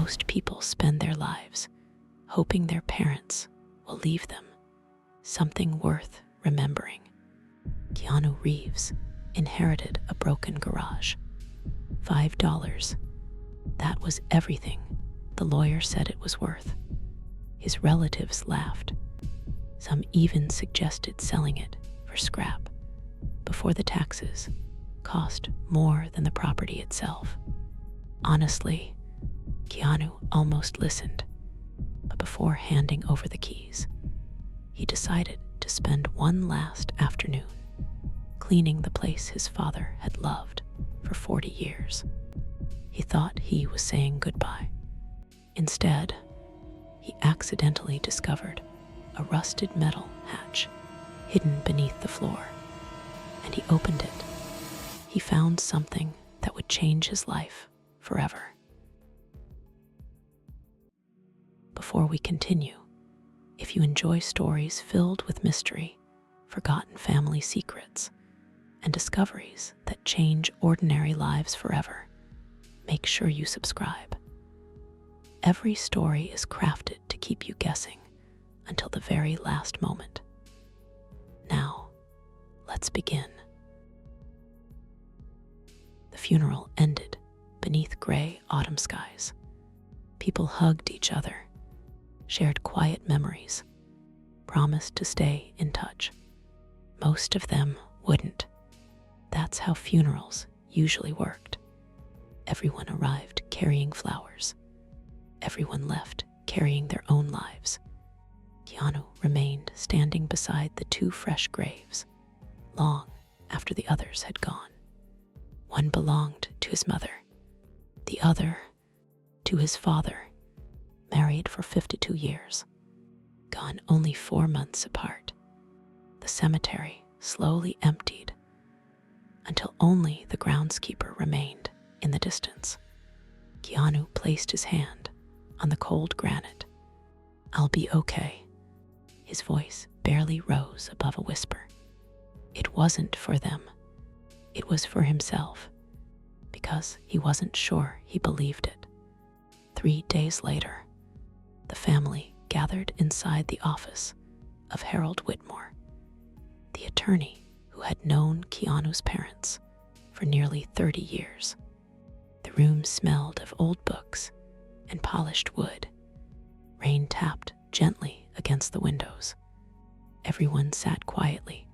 Most people spend their lives hoping their parents will leave them something worth remembering. Keanu Reeves inherited a broken garage. $5. That was everything the lawyer said it was worth. His relatives laughed. Some even suggested selling it for scrap before the taxes cost more than the property itself. Honestly, Keanu almost listened, but before handing over the keys, he decided to spend one last afternoon cleaning the place his father had loved for 40 years. He thought he was saying goodbye. Instead, he accidentally discovered a rusted metal hatch hidden beneath the floor, and he opened it. He found something that would change his life forever. Before we continue, if you enjoy stories filled with mystery, forgotten family secrets, and discoveries that change ordinary lives forever, make sure you subscribe. Every story is crafted to keep you guessing until the very last moment. Now, let's begin. The funeral ended beneath gray autumn skies. People hugged each other, shared quiet memories, promised to stay in touch. Most of them wouldn't. That's how funerals usually worked. Everyone arrived carrying flowers. Everyone left carrying their own lives. Keanu remained standing beside the two fresh graves, long after the others had gone. One belonged to his mother, the other to his father, married for 52 years, gone only 4 months apart. The cemetery slowly emptied until only the groundskeeper remained in the distance. Keanu placed his hand on the cold granite. "I'll be okay." His voice barely rose above a whisper. It wasn't for them. It was for himself, because he wasn't sure he believed it. 3 days later, the family gathered inside the office of Harold Whitmore, the attorney who had known Keanu's parents for nearly 30 years. The room smelled of old books and polished wood. Rain tapped gently against the windows. Everyone sat quietly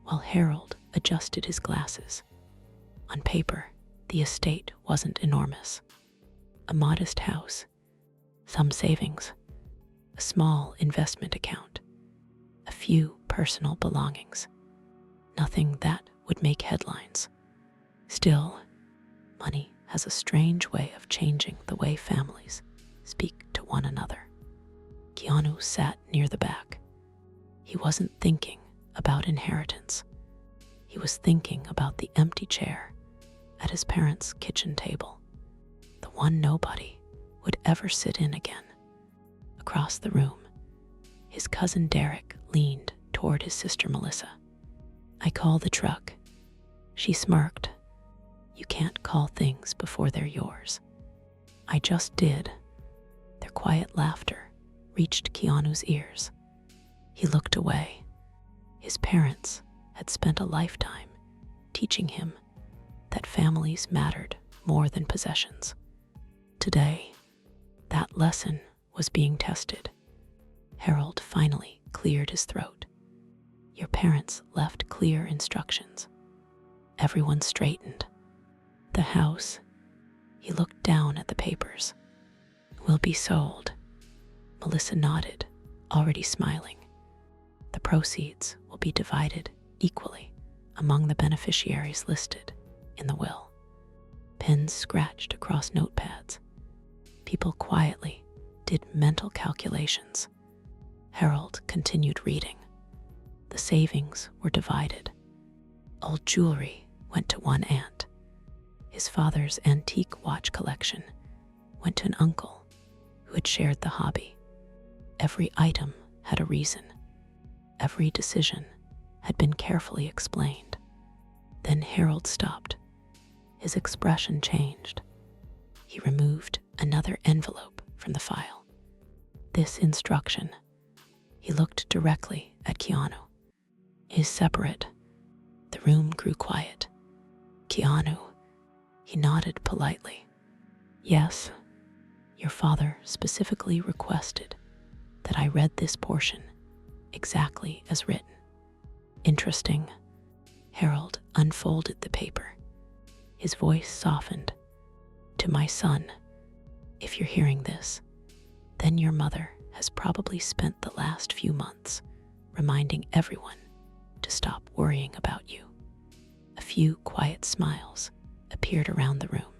while Harold adjusted his glasses. On paper, the estate wasn't enormous. A modest house, some savings, a small investment account, a few personal belongings. Nothing that would make headlines. Still, money has a strange way of changing the way families speak to one another. Keanu sat near the back. He wasn't thinking about inheritance. He was thinking about the empty chair at his parents' kitchen table, the one nobody would ever sit in again. Across the room, his cousin Derek leaned toward his sister Melissa. "I call the truck." She smirked. "You can't call things before they're yours." "I just did." Their quiet laughter reached Keanu's ears. He looked away. His parents had spent a lifetime teaching him that families mattered more than possessions. Today, that lesson was being tested. Harold finally cleared his throat. "Your parents left clear instructions." Everyone straightened. "The house," he looked down at the papers, "will be sold." Melissa nodded, already smiling. "The proceeds will be divided equally among the beneficiaries listed in the will." Pens scratched across notepads. People quietly did mental calculations. Harold continued reading. The savings were divided. Old jewelry went to one aunt. His father's antique watch collection went to an uncle who had shared the hobby. Every item had a reason. Every decision had been carefully explained. Then Harold stopped. His expression changed. He removed another envelope from the file. This instruction. He looked directly at Keanu. Is separate. The room grew quiet. Keanu. He nodded politely. Yes, your father specifically requested that I read this portion exactly as written. Interesting. Harold unfolded the paper. His voice softened. To my son, if you're hearing this, then your mother has probably spent the last few months reminding everyone to stop worrying about you. A few quiet smiles appeared around the room.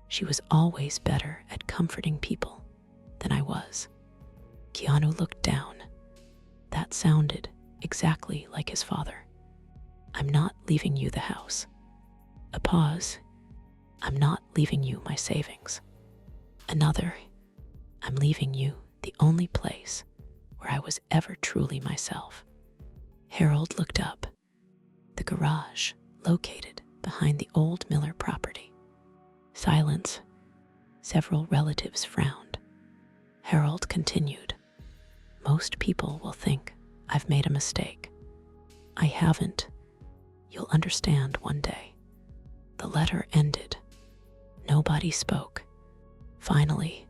She was always better at comforting people than I was. Keanu looked down. That sounded exactly like his father. I'm not leaving you the house. A pause. I'm not leaving you my savings. Another. I'm leaving you the only place where I was ever truly myself. Harold looked up. The garage located behind the old Miller property. Silence. Several relatives frowned. Harold continued. Most people will think I've made a mistake. I haven't. You'll understand one day. The letter ended. Nobody spoke. Finally,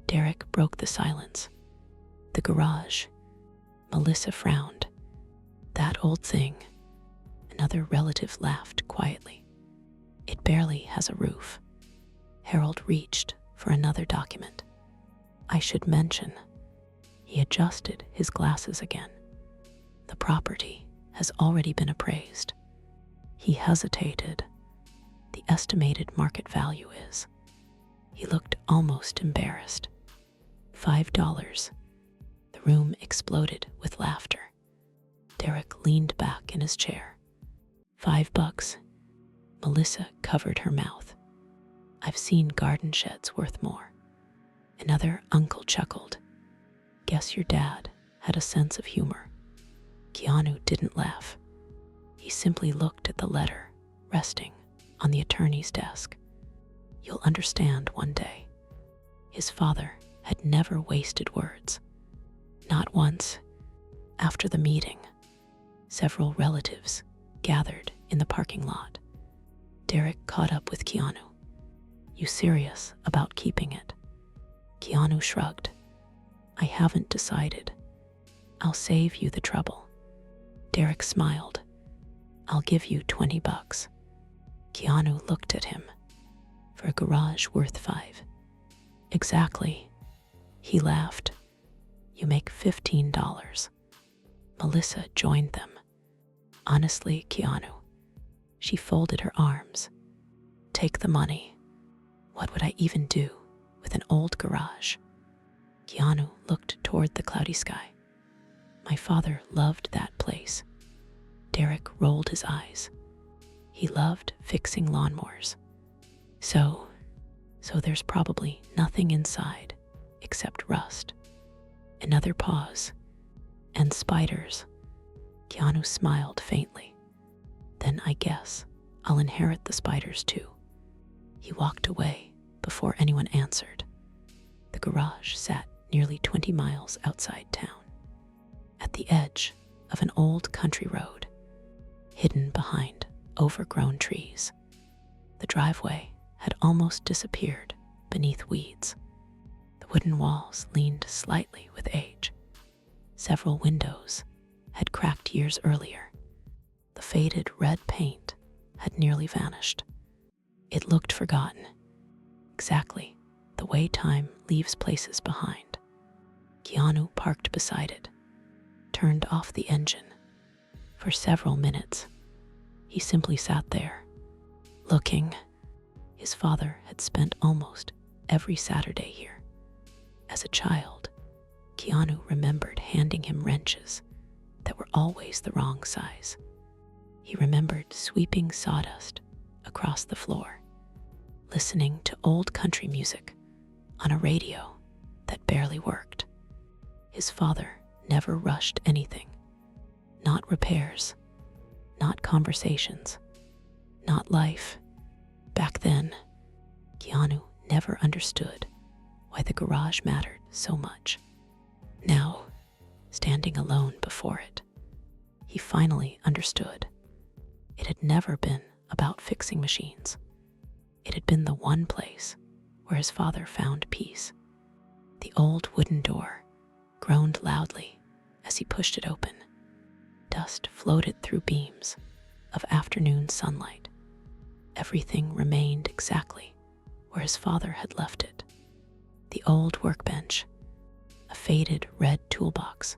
Derek broke the silence. The garage. Melissa frowned. That old thing. Another relative laughed quietly. It barely has a roof. Harold reached for another document. I should mention. He adjusted his glasses again. The property has already been appraised. He hesitated. The estimated market value is. He looked almost embarrassed. $5. The room exploded with laughter. Derek leaned back in his chair. $5. Melissa covered her mouth. I've seen garden sheds worth more. Another uncle chuckled. Guess your dad had a sense of humor. Keanu didn't laugh. He simply looked at the letter resting on the attorney's desk. You'll understand one day. His father had never wasted words. Not once. After the meeting, several relatives gathered in the parking lot. Derek caught up with Keanu. You serious about keeping it? Keanu shrugged. I haven't decided. I'll save you the trouble. Derek smiled. I'll give you $20. Keanu looked at him. For a garage worth $5. Exactly. He laughed. You make $15. Melissa joined them. Honestly, Keanu. She folded her arms. Take the money. What would I even do with an old garage? Keanu looked toward the cloudy sky. My father loved that place. Derek rolled his eyes. He loved fixing lawnmowers. So there's probably nothing inside except rust. Another pause. And spiders. Keanu smiled faintly. Then I guess I'll inherit the spiders too. He walked away before anyone answered. The garage sat nearly 20 miles outside town, at the edge of an old country road, hidden behind overgrown trees. The driveway had almost disappeared beneath weeds. The wooden walls leaned slightly with age. Several windows had cracked years earlier. The faded red paint had nearly vanished. It looked forgotten, exactly the way time leaves places behind. Keanu parked beside it, turned off the engine. For several minutes, he simply sat there, looking. His father had spent almost every Saturday here. As a child, Keanu remembered handing him wrenches that were always the wrong size. He remembered sweeping sawdust across the floor, listening to old country music on a radio that barely worked. His father never rushed anything. Not repairs, not conversations, not life. Back then, Keanu never understood why the garage mattered so much. Now, standing alone before it, he finally understood. It had never been about fixing machines. It had been the one place where his father found peace. The old wooden door groaned loudly as he pushed it open. Dust floated through beams of afternoon sunlight. Everything remained exactly where his father had left it. The old workbench, a faded red toolbox,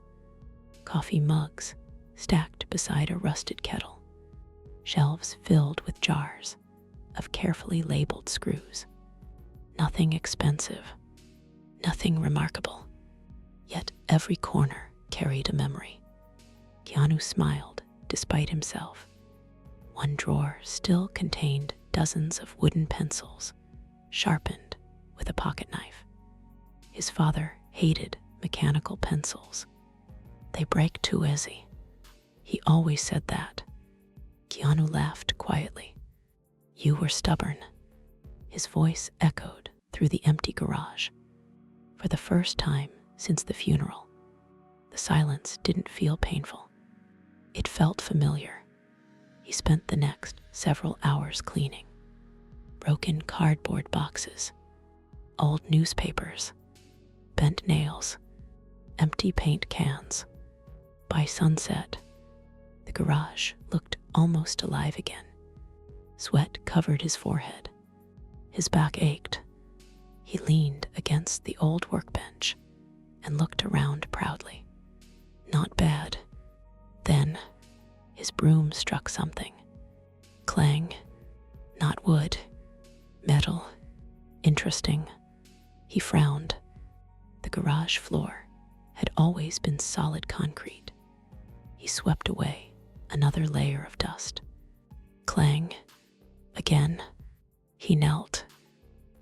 coffee mugs stacked beside a rusted kettle, shelves filled with jars of carefully labeled screws. Nothing expensive, nothing remarkable, yet every corner carried a memory. Keanu smiled despite himself. One drawer still contained dozens of wooden pencils, sharpened with a pocket knife. His father hated mechanical pencils. They break too easy. He always said that. Keanu laughed quietly. You were stubborn. His voice echoed through the empty garage. For the first time since the funeral, the silence didn't feel painful. It felt familiar. He spent the next several hours cleaning. Broken cardboard boxes, old newspapers, bent nails, empty paint cans. By sunset, the garage looked almost alive again. Sweat covered his forehead. His back ached. He leaned against the old workbench and looked around proudly. Not bad. Then, his broom struck something. Clang. Not wood. Metal. Interesting. He frowned. The garage floor had always been solid concrete. He swept away another layer of dust. Clang. Again. He knelt.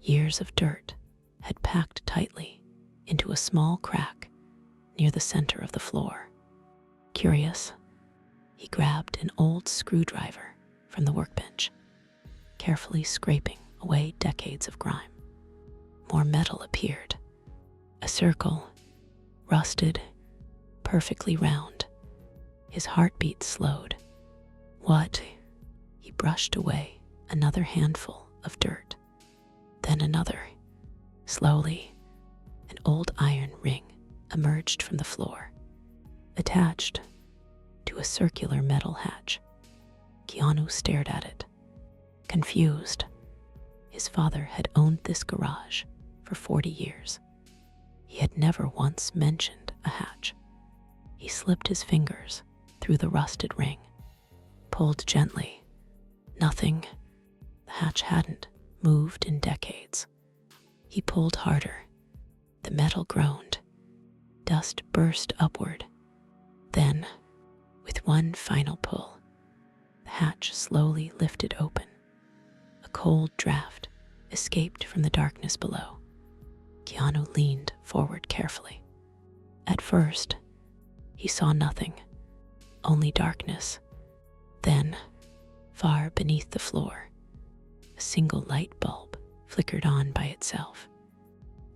Years of dirt had packed tightly into a small crack near the center of the floor. Curious, he grabbed an old screwdriver from the workbench, carefully scraping away decades of grime. More metal appeared. A circle, rusted, perfectly round. His heartbeat slowed. What? He brushed away another handful of dirt. Then another. Slowly, an old iron ring emerged from the floor, attached to a circular metal hatch. Keanu stared at it, confused. His father had owned this garage for 40 years. He had never once mentioned a hatch. He slipped his fingers through the rusted ring, pulled gently. Nothing. The hatch hadn't moved in decades. He pulled harder. The metal groaned. Dust burst upward. Then, with one final pull, the hatch slowly lifted open. A cold draft escaped from the darkness below. Keanu leaned forward carefully. At first, he saw nothing, only darkness. Then, far beneath the floor, a single light bulb flickered on by itself.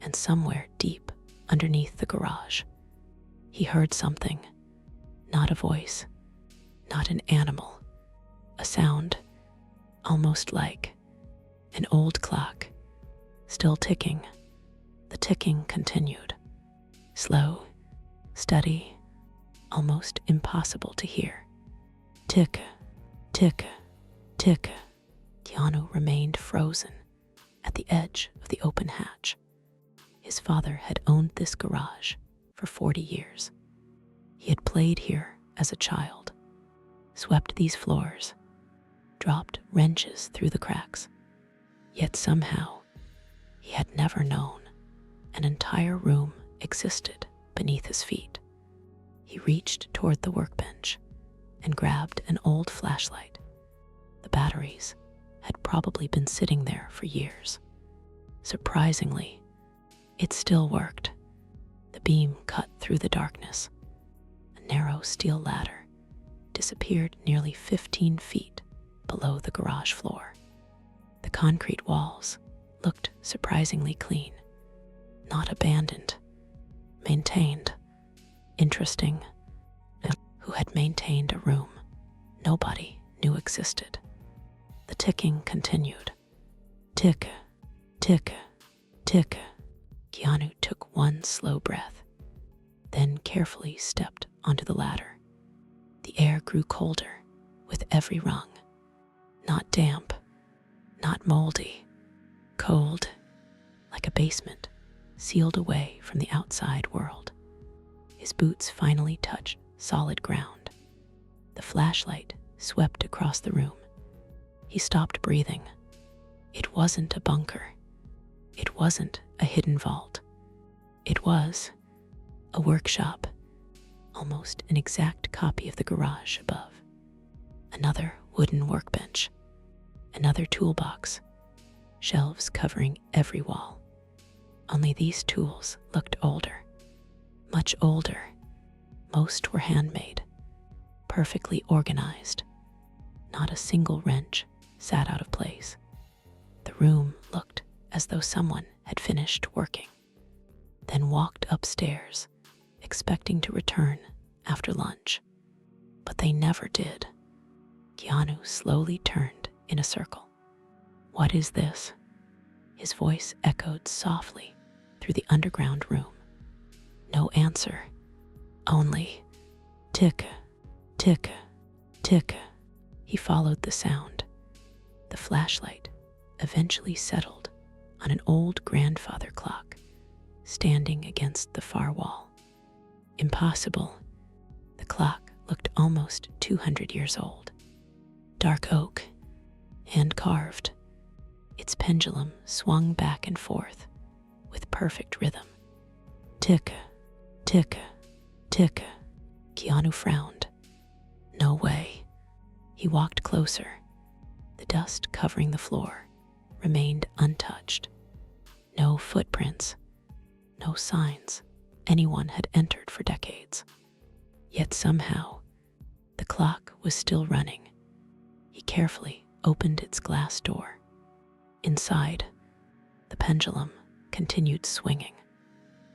And somewhere deep underneath the garage, he heard something. Not a voice, not an animal, a sound almost like an old clock, still ticking. The ticking continued, slow, steady, almost impossible to hear. Tick, tick, tick. Keanu remained frozen at the edge of the open hatch. His father had owned this garage for 40 years. He had played here as a child, swept these floors, dropped wrenches through the cracks. Yet somehow, he had never known an entire room existed beneath his feet. He reached toward the workbench and grabbed an old flashlight. The batteries had probably been sitting there for years. Surprisingly, it still worked. The beam cut through the darkness. A narrow steel ladder disappeared nearly 15 feet below the garage floor. The concrete walls looked surprisingly clean. Not abandoned, maintained. Interesting. Who had maintained a room nobody knew existed? The ticking continued. Tick, tick, tick. Keanu took one slow breath, then carefully stepped onto the ladder. The air grew colder with every rung. Not damp, not moldy, cold, like a basement sealed away from the outside world. His boots finally touched solid ground. The flashlight swept across the room. He stopped breathing. It wasn't a bunker. It wasn't a hidden vault. It was a workshop, almost an exact copy of the garage above. Another wooden workbench, another toolbox, shelves covering every wall. Only these tools looked older, much older. Most were handmade, perfectly organized. Not a single wrench sat out of place. The room looked as though someone had finished working, then walked upstairs, expecting to return after lunch. But they never did. Keanu slowly turned in a circle. What is this? His voice echoed softly through the underground room. No answer. Only tick, tick, tick. He followed the sound. The flashlight eventually settled on an old grandfather clock standing against the far wall. Impossible. The clock looked almost 200 years old. Dark oak, hand-carved. Its pendulum swung back and forth with perfect rhythm. Tick, tick, tick. Keanu frowned. No way. He walked closer. The dust covering the floor remained untouched. No footprints, no signs anyone had entered for decades. Yet somehow, the clock was still running. He carefully opened its glass door. Inside, the pendulum continued swinging.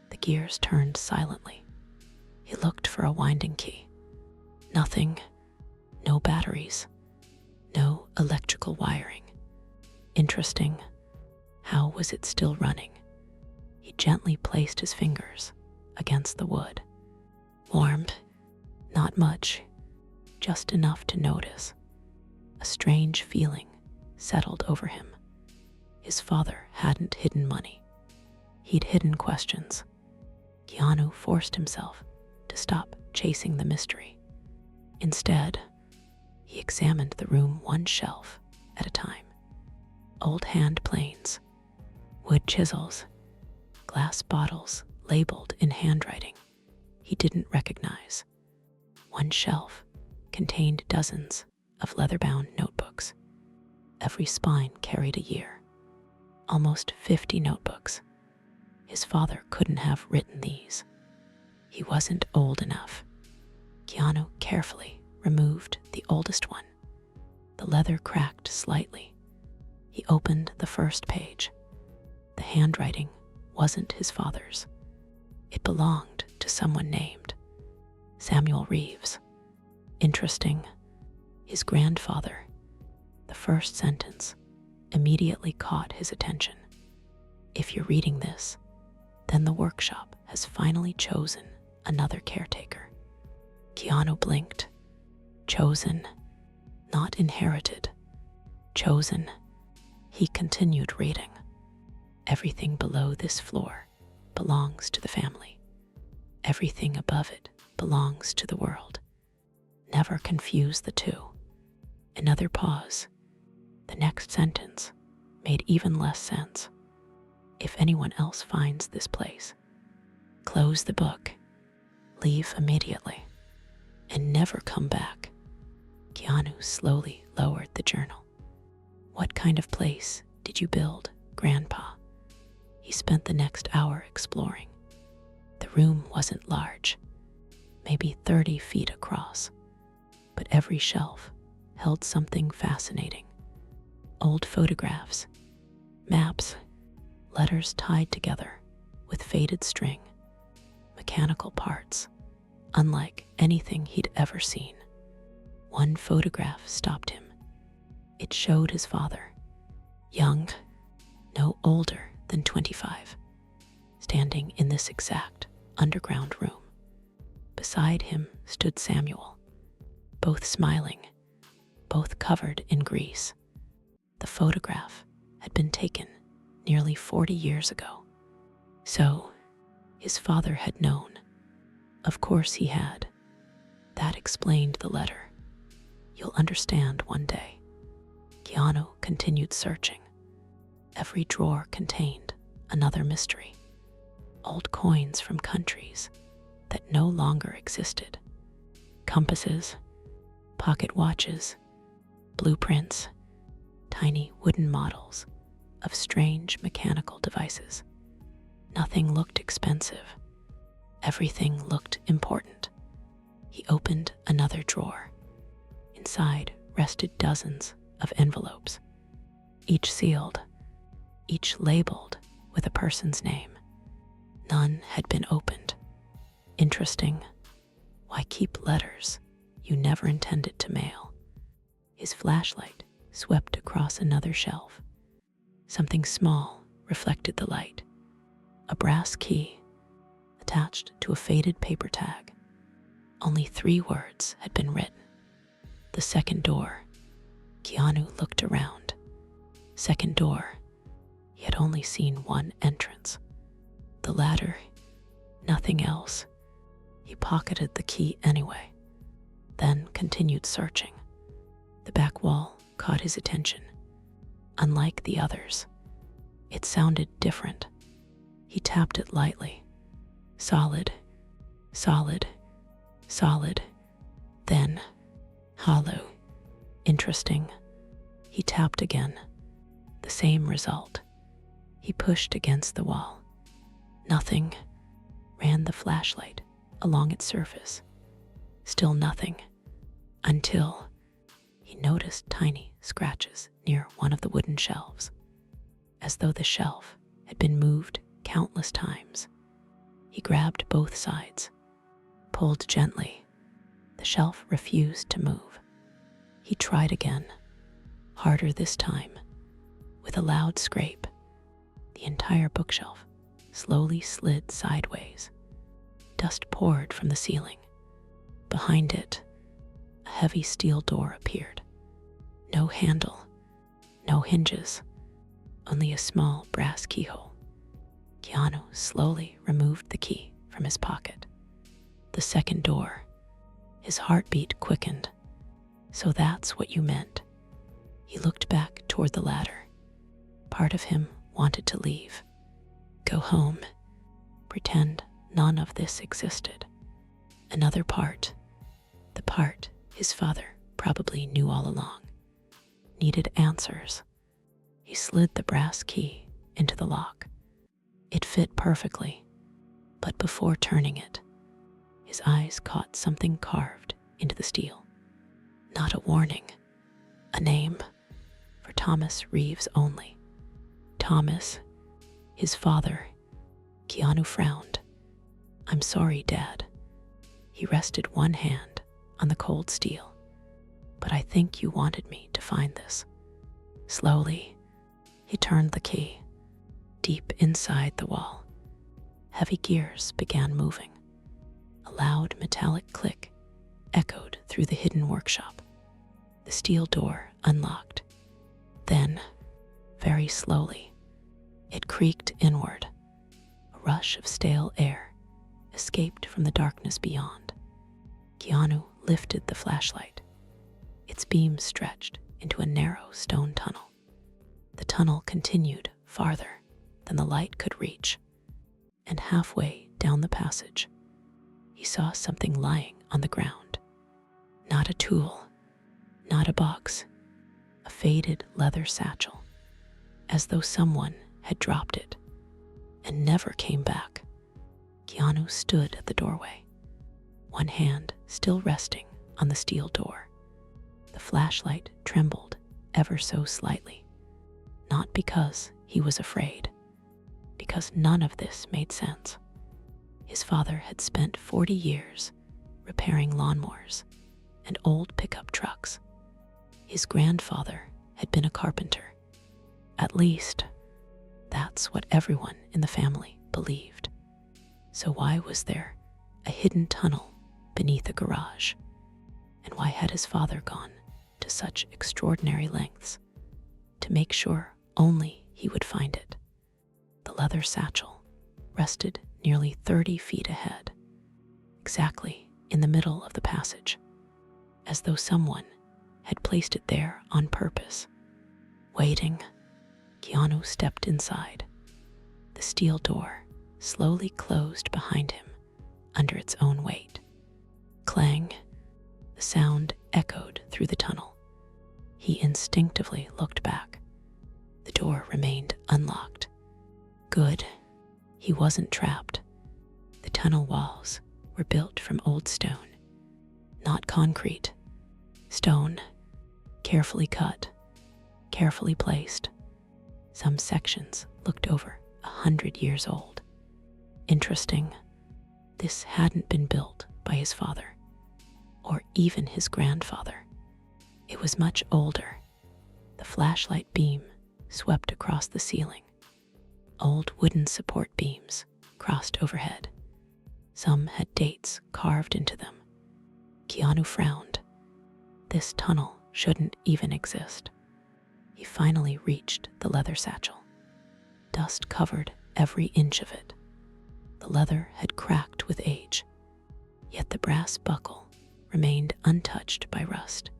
The gears turned silently. He looked for a winding key. Nothing. No batteries. No electrical wiring. Interesting. How was it still running? He gently placed his fingers against the wood. Warm. Not much. Just enough to notice. A strange feeling settled over him. His father hadn't hidden money. He'd hidden questions. Keanu forced himself to stop chasing the mystery. Instead, he examined the room one shelf at a time. Old hand planes, wood chisels, glass bottles labeled in handwriting he didn't recognize. One shelf contained dozens of leather-bound notebooks. Every spine carried a year. Almost 50 notebooks. His father couldn't have written these. He wasn't old enough. Keanu carefully removed the oldest one. The leather cracked slightly. He opened the first page. The handwriting wasn't his father's. It belonged to someone named Samuel Reeves. Interesting. His grandfather. The first sentence immediately caught his attention. If you're reading this, then the workshop has finally chosen another caretaker. Keanu blinked. Chosen, not inherited. Chosen. He continued reading. Everything below this floor belongs to the family. Everything above it belongs to the world. Never confuse the two. Another pause. The next sentence made even less sense. If anyone else finds this place, close the book, leave immediately, and never come back. Keanu slowly lowered the journal. What kind of place did you build, Grandpa? He spent the next hour exploring. The room wasn't large, maybe 30 feet across, but every shelf held something fascinating. Old photographs, maps, letters tied together with faded string, mechanical parts, unlike anything he'd ever seen. One photograph stopped him. It showed his father, young, no older than 25, standing in this exact underground room. Beside him stood Samuel, both smiling, both covered in grease. The photograph had been taken nearly 40 years ago. So, his father had known. Of course he had. That explained the letter. You'll understand one day. Keanu continued searching. Every drawer contained another mystery. Old coins from countries that no longer existed. Compasses, pocket watches, blueprints, tiny wooden models of strange mechanical devices. Nothing looked expensive. Everything looked important. He opened another drawer. Inside rested dozens of envelopes, each sealed, each labeled with a person's name. None had been opened. Interesting. Why keep letters you never intended to mail? His flashlight swept across another shelf. Something small reflected the light. A brass key attached to a faded paper tag. Only 3 words had been written. The second door. Keanu looked around. Second door. He had only seen one entrance. The ladder. Nothing else. He pocketed the key anyway, then continued searching. The back wall caught his attention. Unlike the others, it sounded different. He tapped it lightly. Solid, solid, solid. Then, hollow. Interesting. He tapped again. The same result. He pushed against the wall. Nothing. Ran the flashlight along its surface. Still nothing. Until he noticed tiny scratches near one of the wooden shelves, as though the shelf had been moved countless times. He grabbed both sides, pulled gently. The shelf refused to move. He tried again, harder this time. With a loud scrape, the entire bookshelf slowly slid sideways. Dust poured from the ceiling. Behind it, a heavy steel door appeared. No handle, no hinges, only a small brass keyhole. Keanu slowly removed the key from his pocket. The second door. His heartbeat quickened. So that's what you meant. He looked back toward the ladder. Part of him wanted to leave. Go home. Pretend none of this existed. Another part, the part his father probably knew all along, needed answers. He slid the brass key into the lock. It fit perfectly, but before turning it, his eyes caught something carved into the steel. Not a warning, a name for Thomas Reeves only. Thomas, his father. Keanu frowned. I'm sorry, Dad. He rested one hand on the cold steel. But I think you wanted me to find this. Slowly, he turned the key. Deep inside the wall, heavy gears began moving. A loud metallic click echoed through the hidden workshop. The steel door unlocked. Then, very slowly, it creaked inward. A rush of stale air escaped from the darkness beyond. Keanu lifted the flashlight. Its beam stretched into a narrow stone tunnel. The tunnel continued farther than the light could reach, and halfway down the passage, he saw something lying on the ground. Not a tool, not a box, a faded leather satchel, as though someone had dropped it and never came back. Keanu stood at the doorway, one hand still resting on the steel door. The flashlight trembled ever so slightly, not because he was afraid, because none of this made sense. His father had spent 40 years repairing lawnmowers and old pickup trucks. His grandfather had been a carpenter. At least, that's what everyone in the family believed. So why was there a hidden tunnel beneath a garage? And why had his father gone to such extraordinary lengths to make sure only he would find it? The leather satchel rested nearly 30 feet ahead, exactly in the middle of the passage, as though someone had placed it there on purpose. Waiting, Keanu stepped inside. The steel door slowly closed behind him under its own weight. Clang! The sound echoed through the tunnel. He instinctively looked back. The door remained unlocked. Good. He wasn't trapped. The tunnel walls were built from old stone, not concrete. Stone, carefully cut, carefully placed. Some sections looked over 100 years old. Interesting. This hadn't been built by his father, or even his grandfather. It was much older. The flashlight beam swept across the ceiling. Old wooden support beams crossed overhead. Some had dates carved into them. Keanu frowned. This tunnel shouldn't even exist. He finally reached the leather satchel. Dust covered every inch of it. The leather had cracked with age, yet the brass buckle remained untouched by rust.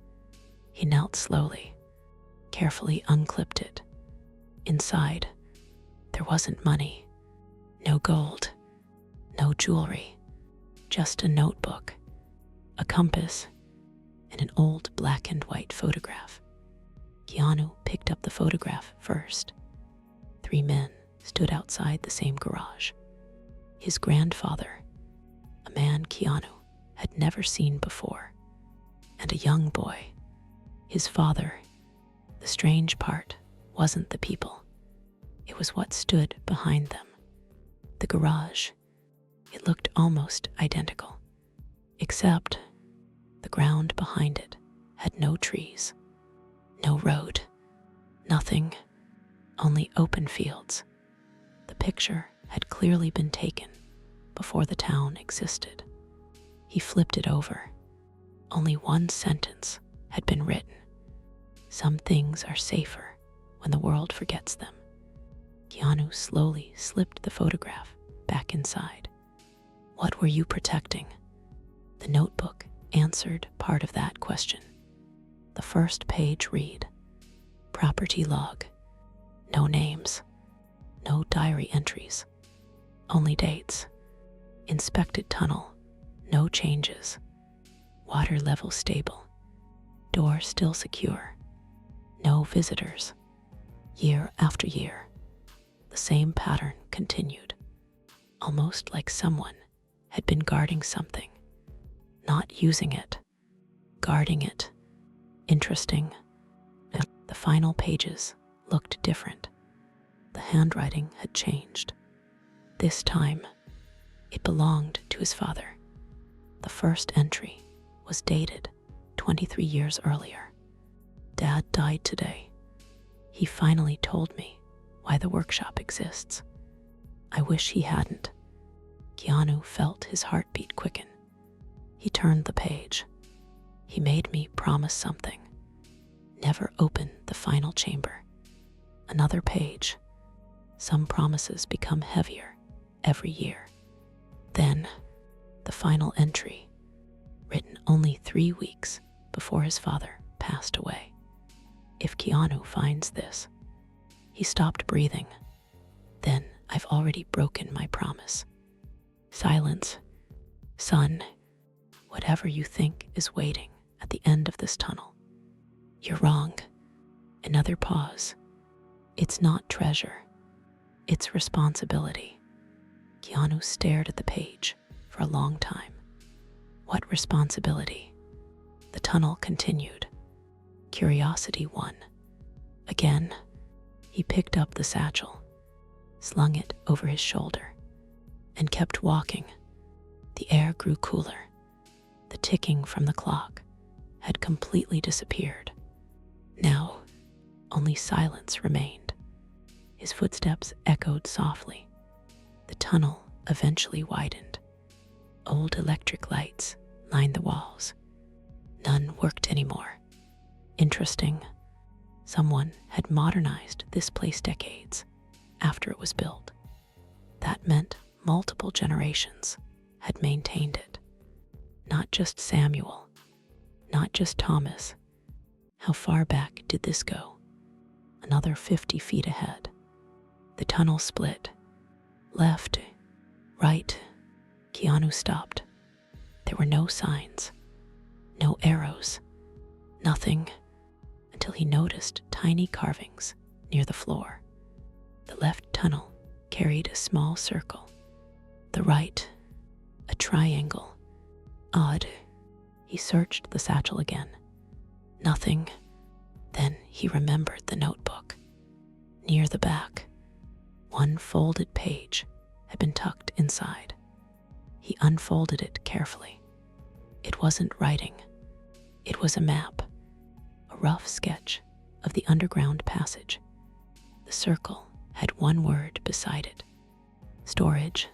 He knelt slowly, carefully unclipped it. Inside, there wasn't money, no gold, no jewelry, just a notebook, a compass, and an old black and white photograph. Keanu picked up the photograph first. 3 men stood outside the same garage. His grandfather, a man Keanu had never seen before, and a young boy, his father. The strange part wasn't the people. It was what stood behind them. The garage. It looked almost identical, except the ground behind it had no trees, no road, nothing, only open fields. The picture had clearly been taken before the town existed. He flipped it over. Only one sentence had been written. Some things are safer when the world forgets them. Keanu slowly slipped the photograph back inside. What were you protecting? The notebook answered part of that question. The first page read, property log. No names, no diary entries, only dates. Inspected tunnel, no changes. Water level stable. Door still secure. No visitors. Year after year, the same pattern continued, almost like someone had been guarding something, not using it, guarding it. Interesting. The final pages looked different. The handwriting had changed. This time, it belonged to his father. The first entry was dated 23 years earlier. Dad died today. He finally told me why the workshop exists. I wish he hadn't. Keanu felt his heartbeat quicken. He turned the page. He made me promise something. Never open the final chamber. Another page. Some promises become heavier every year. Then, the final entry, written only 3 weeks before his father passed away. If Keanu finds this, he stopped breathing. Then I've already broken my promise. Silence. Son, whatever you think is waiting at the end of this tunnel, you're wrong. Another pause. It's not treasure. It's responsibility. Keanu stared at the page for a long time. What responsibility? The tunnel continued. Curiosity won. Again, he picked up the satchel. slung it over his shoulder, and kept walking. The air grew cooler. The ticking from the clock had completely disappeared. Now, only silence remained. His footsteps echoed softly. The tunnel eventually widened. Old electric lights lined the walls. None worked anymore. Interesting. Someone had modernized this place decades after it was built. That meant multiple generations had maintained it. Not just Samuel, not just Thomas. How far back did this go? Another 50 feet ahead. The tunnel split. Left, right. Keanu stopped. There were no signs, no arrows, nothing, until he noticed tiny carvings near the floor. The left tunnel carried a small circle. The right, a triangle. Odd. He searched the satchel again. Nothing. Then he remembered the notebook. Near the back, one folded page had been tucked inside. He unfolded it carefully. It wasn't writing. It was a map, a rough sketch of the underground passage. The circle had one word beside it. Storage.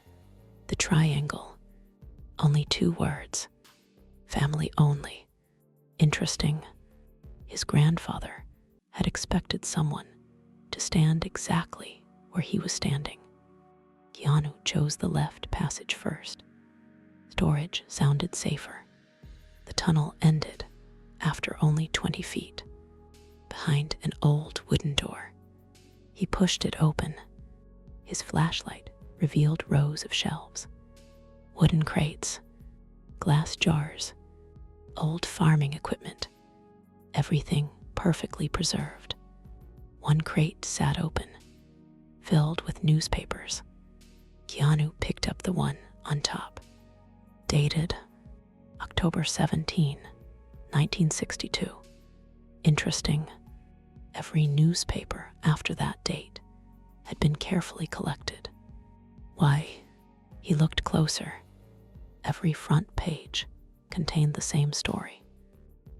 The triangle. Only 2 words. Family only. Interesting. His grandfather had expected someone to stand exactly where he was standing. Keanu chose the left passage first. Storage sounded safer. The tunnel ended after only 20 feet, behind an old wooden door. He pushed it open. His flashlight revealed rows of shelves, wooden crates, glass jars, old farming equipment, everything perfectly preserved. One crate sat open, filled with newspapers. Keanu picked up the one on top. Dated October 17, 1962. Interesting. Every newspaper after that date had been carefully collected. Why? He looked closer. Every front page contained the same story.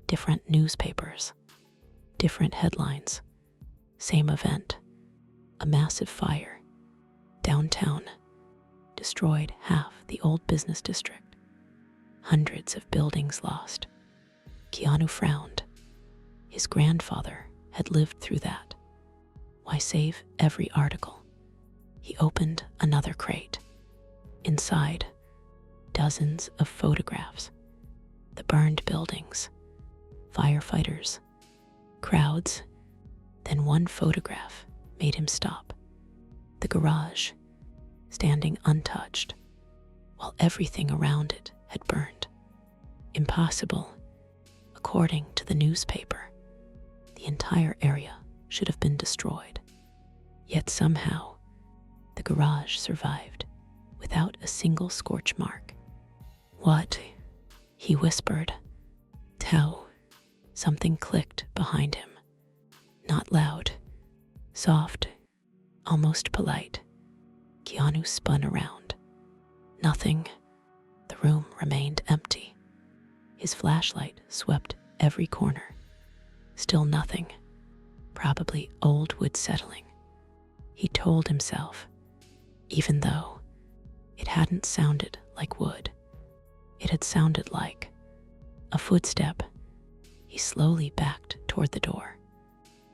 Different newspapers, different headlines, same event. A massive fire. Downtown. Destroyed half the old business district. Hundreds of buildings lost. Keanu frowned. His grandfather had lived through that. Why save every article? He opened another crate. Inside, dozens of photographs. The burned buildings, firefighters, crowds. Then one photograph made him stop. The garage, standing untouched, while everything around it had burned. Impossible. According to the newspaper, the entire area should have been destroyed. Yet somehow, the garage survived without a single scorch mark. What? He whispered. Tell. Something clicked behind him. Not loud. Soft. Almost polite. Keanu spun around. Nothing. The room remained empty. His flashlight swept every corner. Still nothing. Probably old wood settling. He told himself, even though it hadn't sounded like wood. It had sounded like a footstep. He slowly backed toward the door,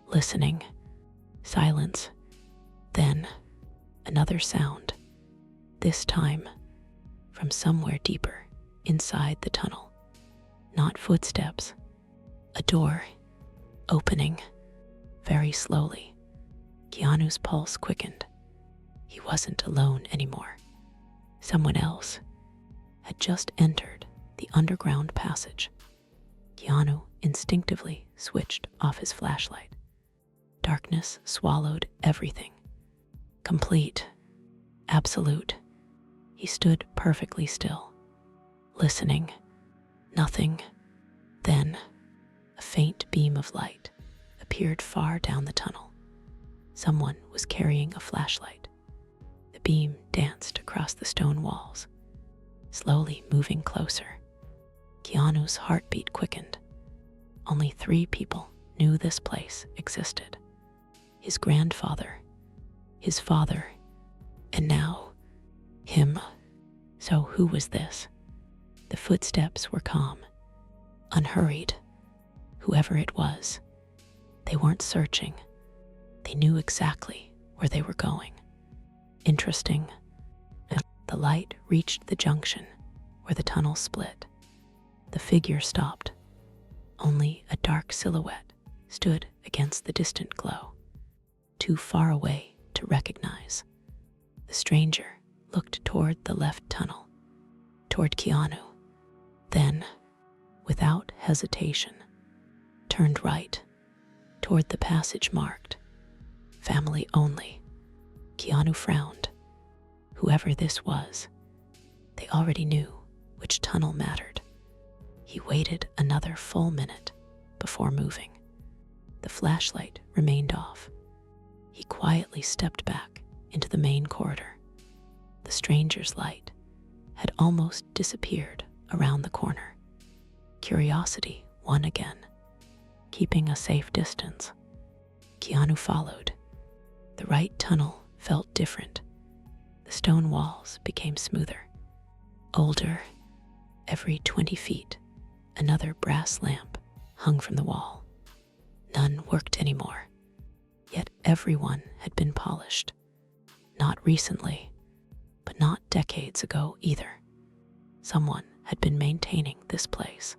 listening. Silence. Then another sound, this time from somewhere deeper inside the tunnel. Not footsteps. A door opening very slowly. Keanu's pulse quickened. He wasn't alone anymore. Someone else had just entered the underground passage. Keanu instinctively switched off his flashlight. Darkness swallowed everything. Complete. Absolute. He stood perfectly still, listening. Nothing. Then, a faint beam of light appeared far down the tunnel. Someone was carrying a flashlight. beam danced across the stone walls, slowly moving closer. Keanu's heartbeat quickened. Only 3 people knew this place existed: his grandfather, his father, and now him. So who was this? The footsteps were calm, unhurried. Whoever it was, they weren't searching. They knew exactly where they were going. Interesting. The light reached the junction where the tunnel split. The figure stopped. Only a dark silhouette stood against the distant glow, too far away to recognize. The stranger looked toward the left tunnel, toward Keanu. Then, without hesitation, turned right, toward the passage marked "Family Only." Keanu frowned. Whoever this was, they already knew which tunnel mattered. He waited another full minute before moving. The flashlight remained off. He quietly stepped back into the main corridor. The stranger's light had almost disappeared around the corner. Curiosity won again. Keeping a safe distance, Keanu followed. The right tunnel felt different. The stone walls became smoother, older. Every 20 feet, another brass lamp hung from the wall. None worked anymore, yet everyone had been polished. Not recently, but not decades ago either. Someone had been maintaining this place.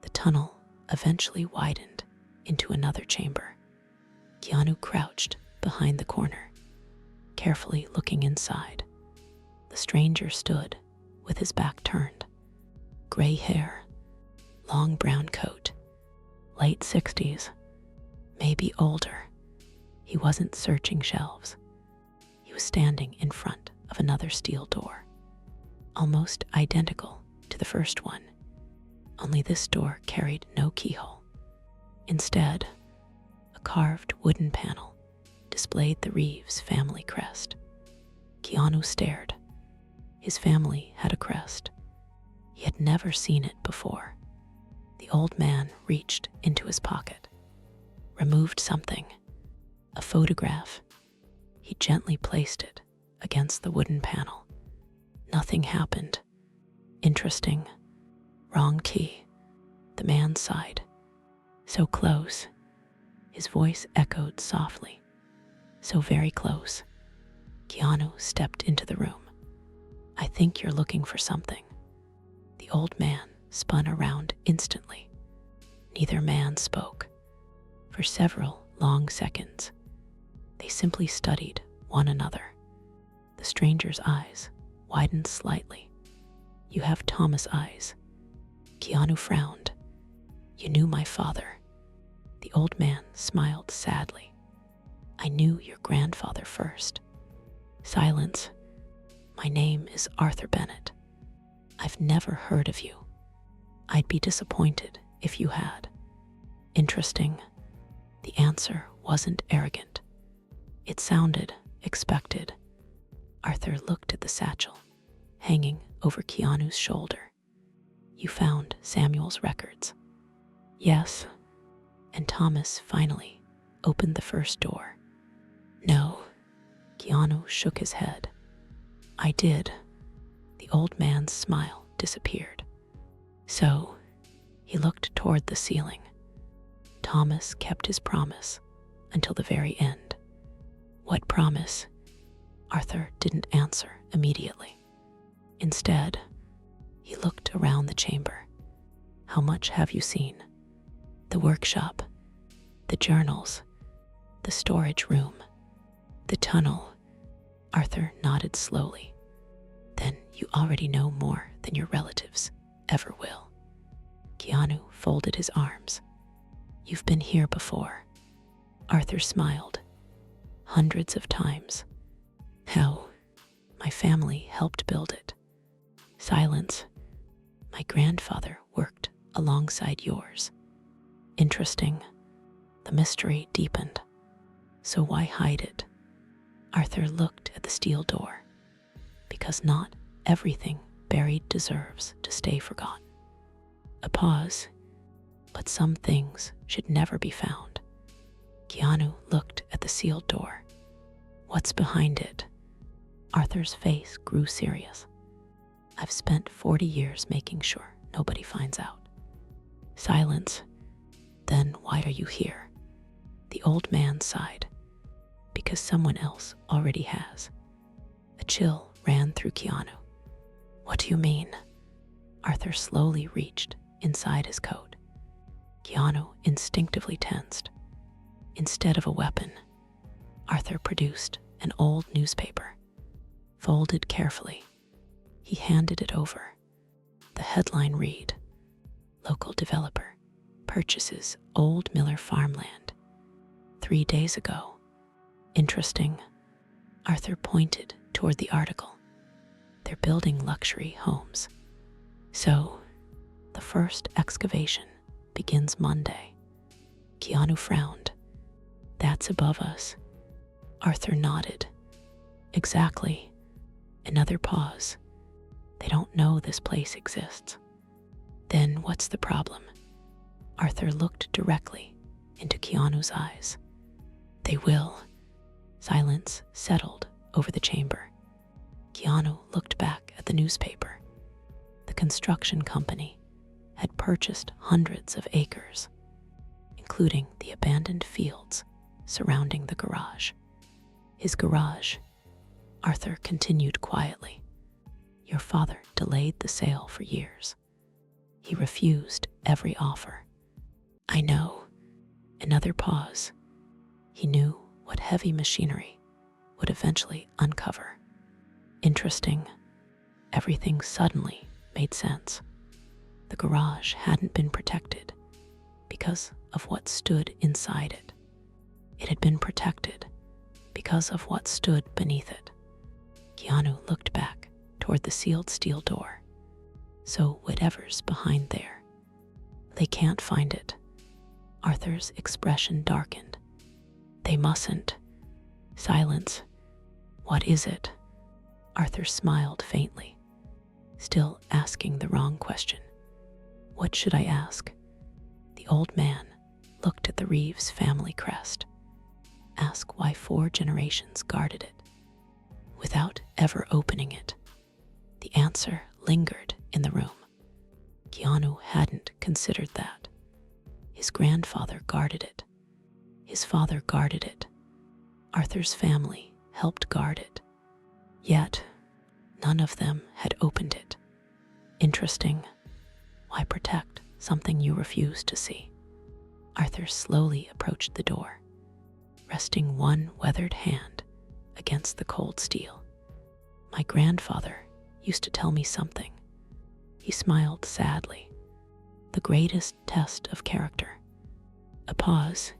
The tunnel eventually widened into another chamber. Keanu crouched behind the corner, carefully looking inside. The stranger stood with his back turned. Gray hair, long brown coat, late 60s, maybe older. He wasn't searching shelves. He was standing in front of another steel door, almost identical to the first one, only this door carried no keyhole. Instead, a carved wooden panel displayed the Reeves family crest. Keanu stared. His family had a crest. He had never seen it before. The old man reached into his pocket, removed something, a photograph. He gently placed it against the wooden panel. Nothing happened. Interesting. Wrong key. The man sighed. So close. His voice echoed softly. So very close. Keanu stepped into the room. I think you're looking for something. The old man spun around instantly. Neither man spoke. For several long seconds, they simply studied one another. The stranger's eyes widened slightly. You have Thomas eyes. Keanu frowned. You knew my father. The old man smiled sadly. I knew your grandfather first. Silence. My name is Arthur Bennett. I've never heard of you. I'd be disappointed if you had. Interesting. The answer wasn't arrogant. It sounded expected. Arthur looked at the satchel hanging over Keanu's shoulder. You found Samuel's records. Yes. And Thomas finally opened the first door. No. Keanu shook his head. I did. The old man's smile disappeared. So, he looked toward the ceiling. Thomas kept his promise until the very end. What promise? Arthur didn't answer immediately. Instead, he looked around the chamber. How much have you seen? The workshop, the journals, the storage room, the tunnel. Arthur nodded slowly. Then you already know more than your relatives ever will. Keanu folded his arms. You've been here before. Arthur smiled. Hundreds of times. How? My family helped build it. Silence. My grandfather worked alongside yours. Interesting. The mystery deepened. So why hide it? Arthur looked at the steel door, because not everything buried deserves to stay forgotten. A pause, but some things should never be found. Keanu looked at the sealed door. What's behind it? Arthur's face grew serious. I've spent 40 years making sure nobody finds out. Silence. Then why are you here? The old man sighed. Because someone else already has. A chill ran through Keanu. What do you mean? Arthur slowly reached inside his coat. Keanu instinctively tensed. Instead of a weapon, Arthur produced an old newspaper. Folded carefully, he handed it over. The headline read, "Local developer purchases old Miller farmland 3 days ago." Interesting. Arthur pointed toward the article. They're building luxury homes. So, the first excavation begins Monday. Keanu frowned. That's above us. Arthur nodded. Exactly. Another pause. They don't know this place exists. Then what's the problem? Arthur looked directly into Keanu's eyes. They will. Silence settled over the chamber. Keanu looked back at the newspaper. The construction company had purchased hundreds of acres, including the abandoned fields surrounding the garage. His garage, Arthur continued quietly. Your father delayed the sale for years. He refused every offer. I know. Another pause. He knew what heavy machinery would eventually uncover. Interesting. Everything suddenly made sense. The garage hadn't been protected because of what stood inside it. It had been protected because of what stood beneath it. Keanu looked back toward the sealed steel door. So whatever's behind there, they can't find it. Arthur's expression darkened. They mustn't. Silence. What is it? Arthur smiled faintly, still asking the wrong question. What should I ask? The old man looked at the Reeves family crest. Ask why 4 generations guarded it, without ever opening it. The answer lingered in the room. Keanu hadn't considered that. His grandfather guarded it. His father guarded it. Arthur's family helped guard it. Yet, none of them had opened it. Interesting. Why protect something you refuse to see? Arthur slowly approached the door, resting one weathered hand against the cold steel. My grandfather used to tell me something. He smiled sadly. The greatest test of character. A pause,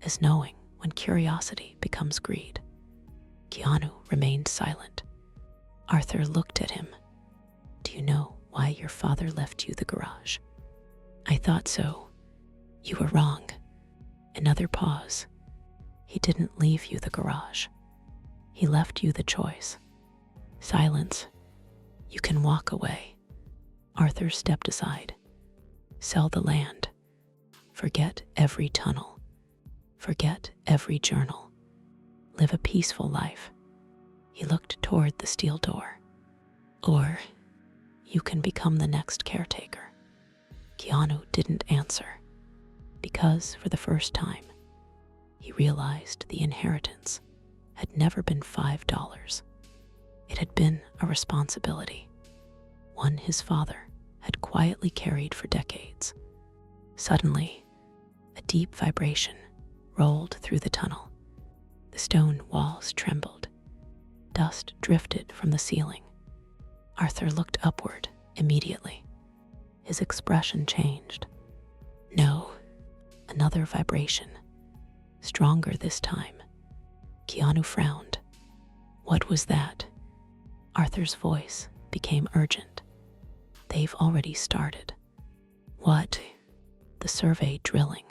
as knowing when curiosity becomes greed. Keanu remained silent. Arthur looked at him. Do you know why your father left you the garage? I thought so. You were wrong. Another pause. He didn't leave you the garage. He left you the choice. Silence. You can walk away. Arthur stepped aside. Sell the land. Forget every tunnel. Forget every journal. Live a peaceful life. He looked toward the steel door. Or you can become the next caretaker. Keanu didn't answer, because for the first time, he realized the inheritance had never been $5. It had been a responsibility, one his father had quietly carried for decades. Suddenly, a deep vibration rolled through the tunnel. The stone walls trembled. Dust drifted from the ceiling. Arthur looked upward immediately. His expression changed. No, another vibration, stronger this time. Keanu frowned. What was that? Arthur's voice became urgent. They've already started. What? The survey drilling.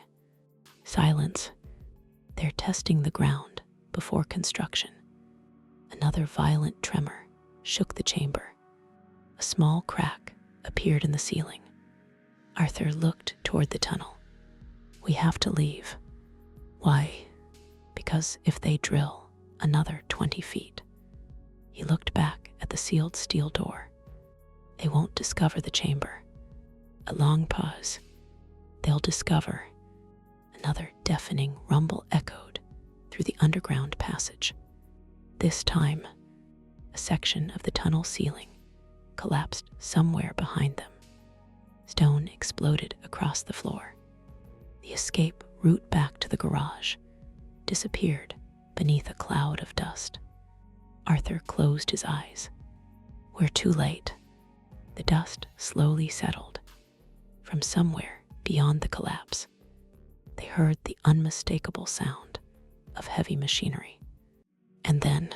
Silence. They're testing the ground before construction. Another violent tremor shook the chamber. A small crack appeared in the ceiling. Arthur looked toward the tunnel. "We have to leave." "Why?" "Because if they drill another 20 feet." He looked back at the sealed steel door. "They won't discover the chamber." A long pause. "They'll discover." Another deafening rumble echoed through the underground passage. This time, a section of the tunnel ceiling collapsed somewhere behind them. Stone exploded across the floor. The escape route back to the garage disappeared beneath a cloud of dust. Arthur closed his eyes. "We're too late." The dust slowly settled. From somewhere beyond the collapse, they heard the unmistakable sound of heavy machinery. And then,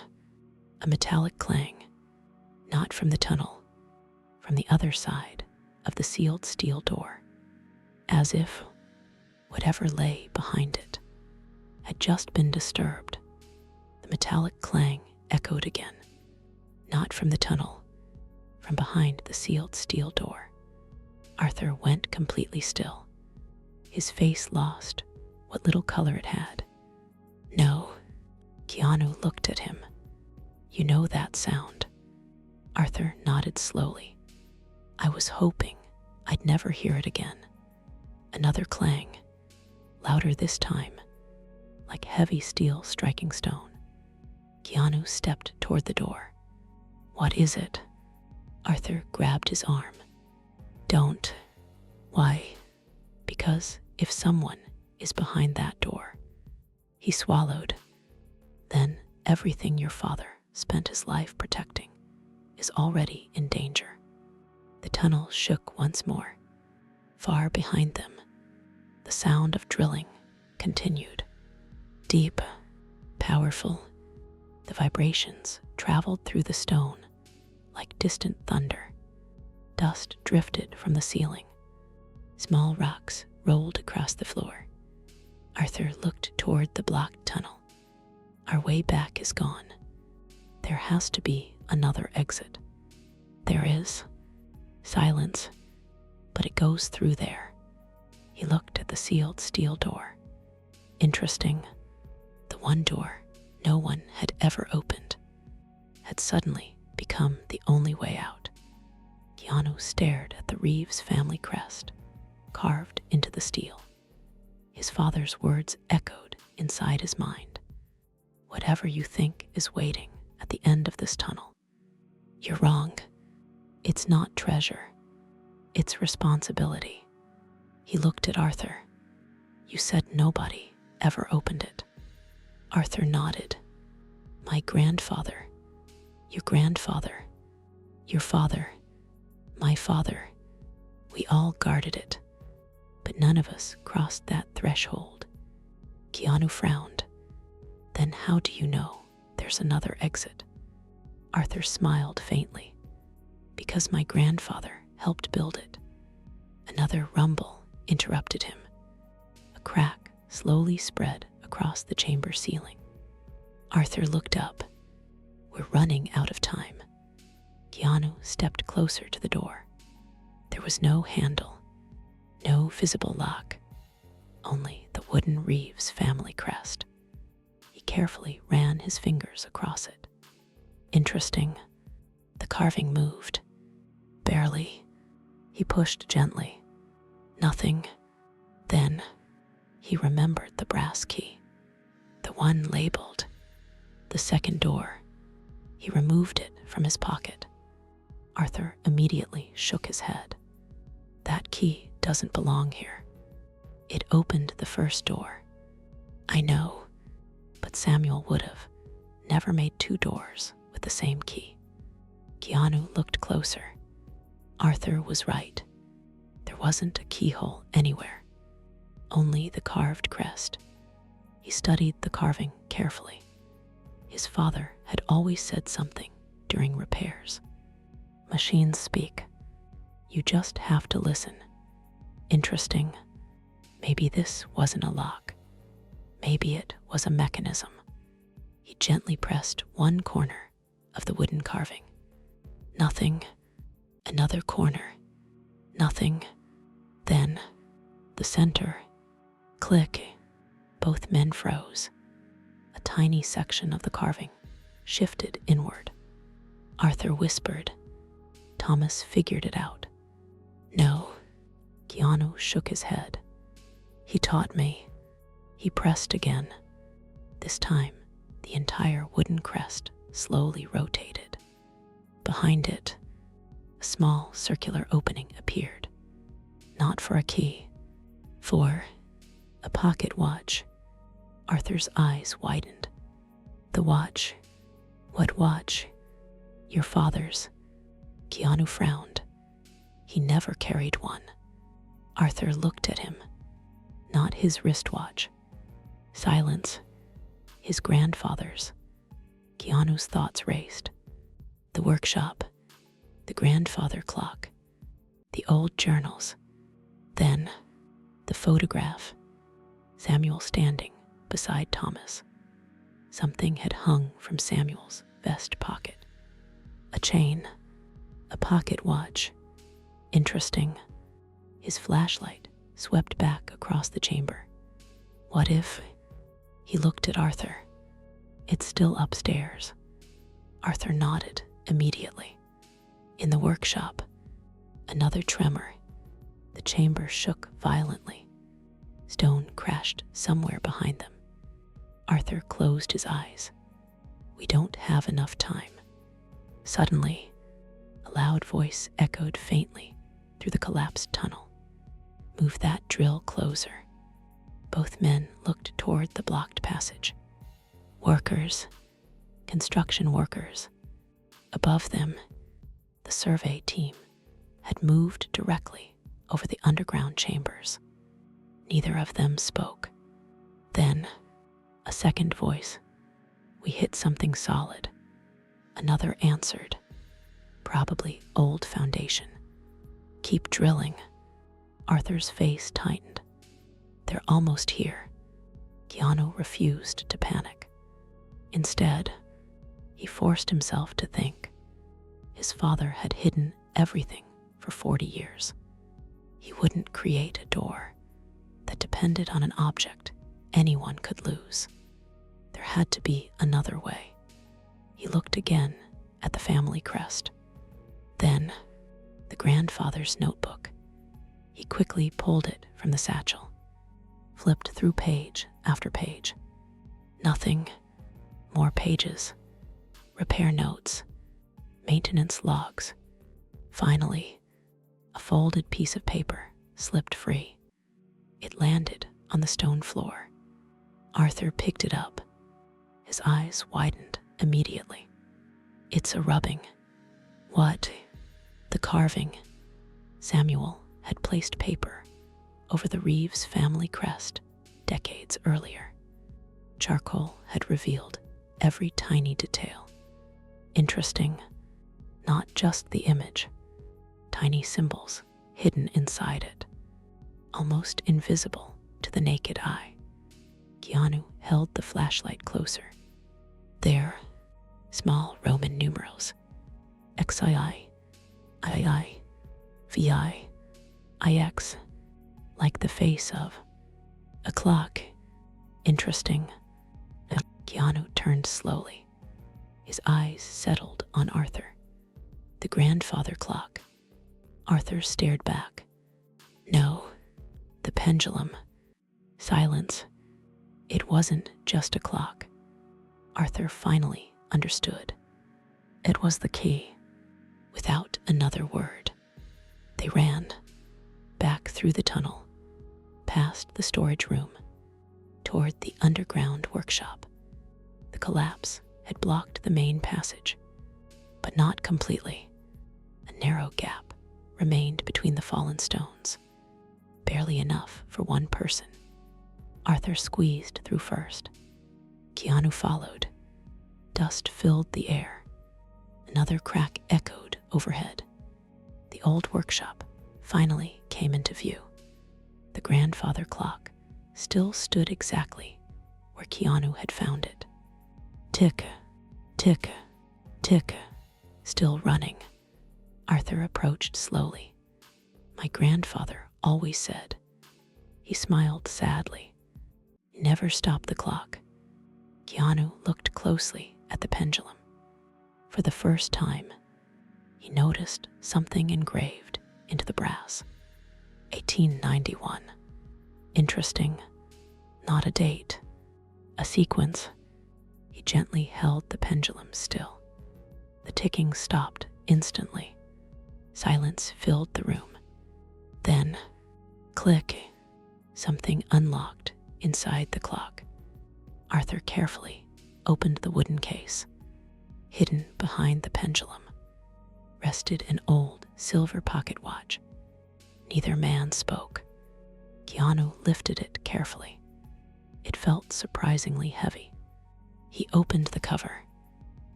a metallic clang, not from the tunnel, from the other side of the sealed steel door, as if whatever lay behind it had just been disturbed. The metallic clang echoed again, not from the tunnel, from behind the sealed steel door. Arthur went completely still. His face lost what little color it had. "No." Keanu looked at him. "You know that sound?" Arthur nodded slowly. "I was hoping I'd never hear it again." Another clang, louder this time, like heavy steel striking stone. Keanu stepped toward the door. "What is it?" Arthur grabbed his arm. "Don't." "Why?" "Because if someone is behind that door." He swallowed. "Then everything your father spent his life protecting is already in danger." The tunnel shook once more. Far behind them, the sound of drilling continued. Deep, powerful, the vibrations traveled through the stone like distant thunder. Dust drifted from the ceiling. Small rocks rolled across the floor. Arthur looked toward the blocked tunnel. "Our way back is gone. There has to be another exit." "There is." Silence. "But it goes through there." He looked at the sealed steel door. Interesting. The one door no one had ever opened had suddenly become the only way out. Keanu stared at the Reeves family crest, carved into the steel. His father's words echoed inside his mind. "Whatever you think is waiting at the end of this tunnel, you're wrong. It's not treasure. It's responsibility." He looked at Arthur. "You said nobody ever opened it." Arthur nodded. "My grandfather, your grandfather, your father, my father, we all guarded it, but none of us crossed that threshold." Keanu frowned. "Then how do you know there's another exit?" Arthur smiled faintly. "Because my grandfather helped build it." Another rumble interrupted him. A crack slowly spread across the chamber ceiling. Arthur looked up. "We're running out of time." Keanu stepped closer to the door. There was no handle, no visible lock, only the wooden Reeves family crest. He carefully ran his fingers across it. Interesting. The carving moved. Barely. He pushed gently. Nothing. Then he remembered the brass key, the one labeled the second door. He removed it from his pocket. Arthur immediately shook his head. "That key doesn't belong here. It opened the first door." "I know, but Samuel would have never made two doors with the same key." Keanu looked closer. Arthur was right. There wasn't a keyhole anywhere, only the carved crest. He studied the carving carefully. His father had always said something during repairs. "Machines speak. You just have to listen." Interesting. Maybe this wasn't a lock. Maybe it was a mechanism. He gently pressed one corner of the wooden carving. Nothing. Another corner. Nothing. Then, the center. Click. Both men froze. A tiny section of the carving shifted inward. Arthur whispered. Thomas figured it out. No. Keanu shook his head. He taught me. He pressed again. This time, the entire wooden crest slowly rotated. Behind it, a small circular opening appeared. Not for a key, for a pocket watch. Arthur's eyes widened. The watch. What watch? Your father's. Keanu frowned. He never carried one. Arthur looked at him. Not his wristwatch. Silence. His grandfather's. Keanu's thoughts raced. The workshop. The grandfather clock. The old journals. Then, the photograph. Samuel standing beside Thomas. Something had hung from Samuel's vest pocket. A chain. A pocket watch. Interesting. His flashlight swept back across the chamber. What if? He looked at Arthur. It's still upstairs. Arthur nodded immediately. In the workshop, another tremor. The chamber shook violently. Stone crashed somewhere behind them. Arthur closed his eyes. We don't have enough time. Suddenly, a loud voice echoed faintly through the collapsed tunnel. Move that drill closer. Both men looked toward the blocked passage. Workers. Construction workers. Above them, the survey team had moved directly over the underground chambers. Neither of them spoke. Then, a second voice. We hit something solid. Another answered. Probably old foundation. Keep drilling. Arthur's face tightened. They're almost here. Keanu refused to panic. Instead, he forced himself to think. His father had hidden everything for 40 years. He wouldn't create a door that depended on an object anyone could lose. There had to be another way. He looked again at the family crest. Then, the grandfather's notebook. He quickly pulled it from the satchel, flipped through page after page. Nothing. More pages. Repair notes. Maintenance logs. Finally, a folded piece of paper slipped free. It landed on the stone floor. Arthur picked it up. His eyes widened immediately. It's a rubbing. What? The carving. Samuel had placed paper over the Reeves family crest decades earlier. Charcoal had revealed every tiny detail. Interesting. Not just the image. Tiny symbols hidden inside it. Almost invisible to the naked eye. Keanu held the flashlight closer. There, small Roman numerals. XII, II, VI, IX, like the face of a clock. Interesting. Keanu turned slowly. His eyes settled on Arthur. The grandfather clock. Arthur stared back. No, the pendulum. Silence. It wasn't just a clock. Arthur finally understood. It was the key. Without another word, they ran back through the tunnel, past the storage room, toward the underground workshop. The collapse had blocked the main passage, but not completely. A narrow gap remained between the fallen stones, barely enough for one person. Arthur squeezed through first. Keanu followed. Dust filled the air. Another crack echoed overhead. The old workshop finally came into view. The grandfather clock still stood exactly where Keanu had found it. Tick, tick, Tick, still running. Arthur approached slowly. My grandfather always said. He smiled sadly. Never stop the clock. Keanu looked closely at the pendulum. For the first time, he noticed something engraved into the brass. 1891. Interesting. Not a date. A sequence. He gently held the pendulum still. The ticking stopped instantly. Silence filled the room. Then, click, something unlocked inside the clock. Arthur carefully opened the wooden case. Hidden behind the pendulum rested an old silver pocket watch. Neither man spoke. Keanu lifted it carefully. It felt surprisingly heavy. He opened the cover.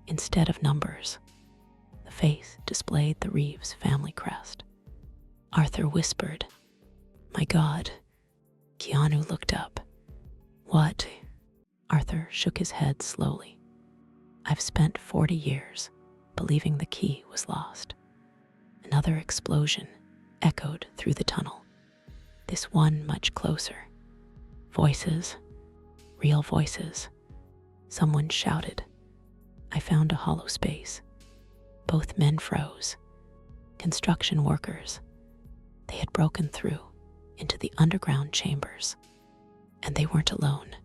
Instead of numbers, the face displayed the Reeves family crest. Arthur whispered, "My God." Keanu looked up. "What?" Arthur shook his head slowly. "I've spent 40 years believing the key was lost." Another explosion echoed through the tunnel. This one much closer. Voices, real voices. Someone shouted. I found a hollow space. Both men froze. Construction workers. They had broken through into the underground chambers. And they weren't alone.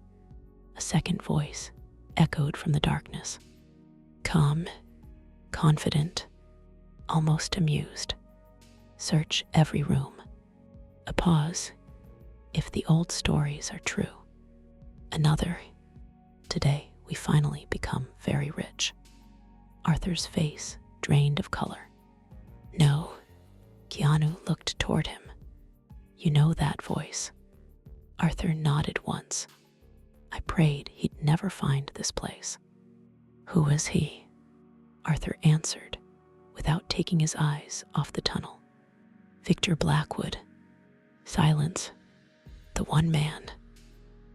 A second voice echoed from the darkness. Calm, confident, almost amused. Search every room. A pause. If the old stories are true. Another. Today we finally become very rich. Arthur's face drained of color. No. Keanu looked toward him. You know that voice. Arthur nodded once. I prayed he'd never find this place. Who is he? Arthur answered, without taking his eyes off the tunnel. Victor Blackwood. Silence. The one man.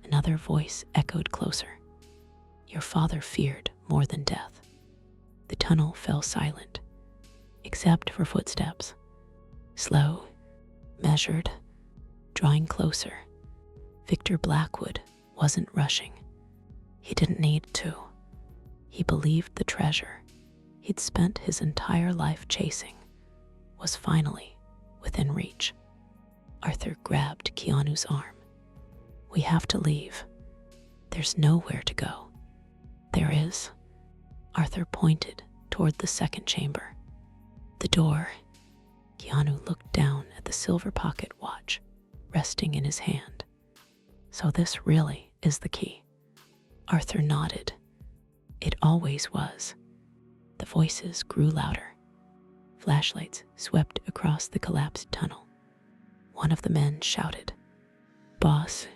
Another voice echoed closer. Your father feared more than death. The tunnel fell silent, except for footsteps. Slow, measured, drawing closer. Victor Blackwood wasn't rushing. He didn't need to. He believed the treasure he'd spent his entire life chasing was finally within reach. Arthur grabbed Keanu's arm. We have to leave. There's nowhere to go. There is. Arthur pointed toward the second chamber. The door. Keanu looked down at the silver pocket watch resting in his hand. So this really is the key. Arthur nodded. It always was. The voices grew louder. Flashlights swept across the collapsed tunnel. One of the men shouted, Boss,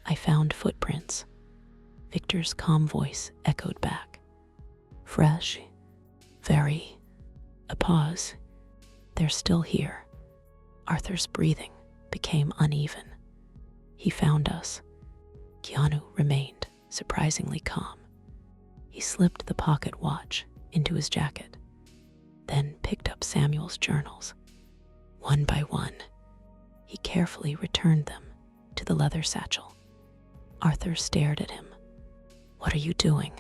I found footprints. Victor's calm voice echoed back. Fresh, very. A pause. They're still here. Arthur's breathing became uneven. He found us. Keanu remained surprisingly calm. He slipped the pocket watch into his jacket, then picked up Samuel's journals. One by one, he carefully returned them to the leather satchel. Arthur stared at him. What are you doing?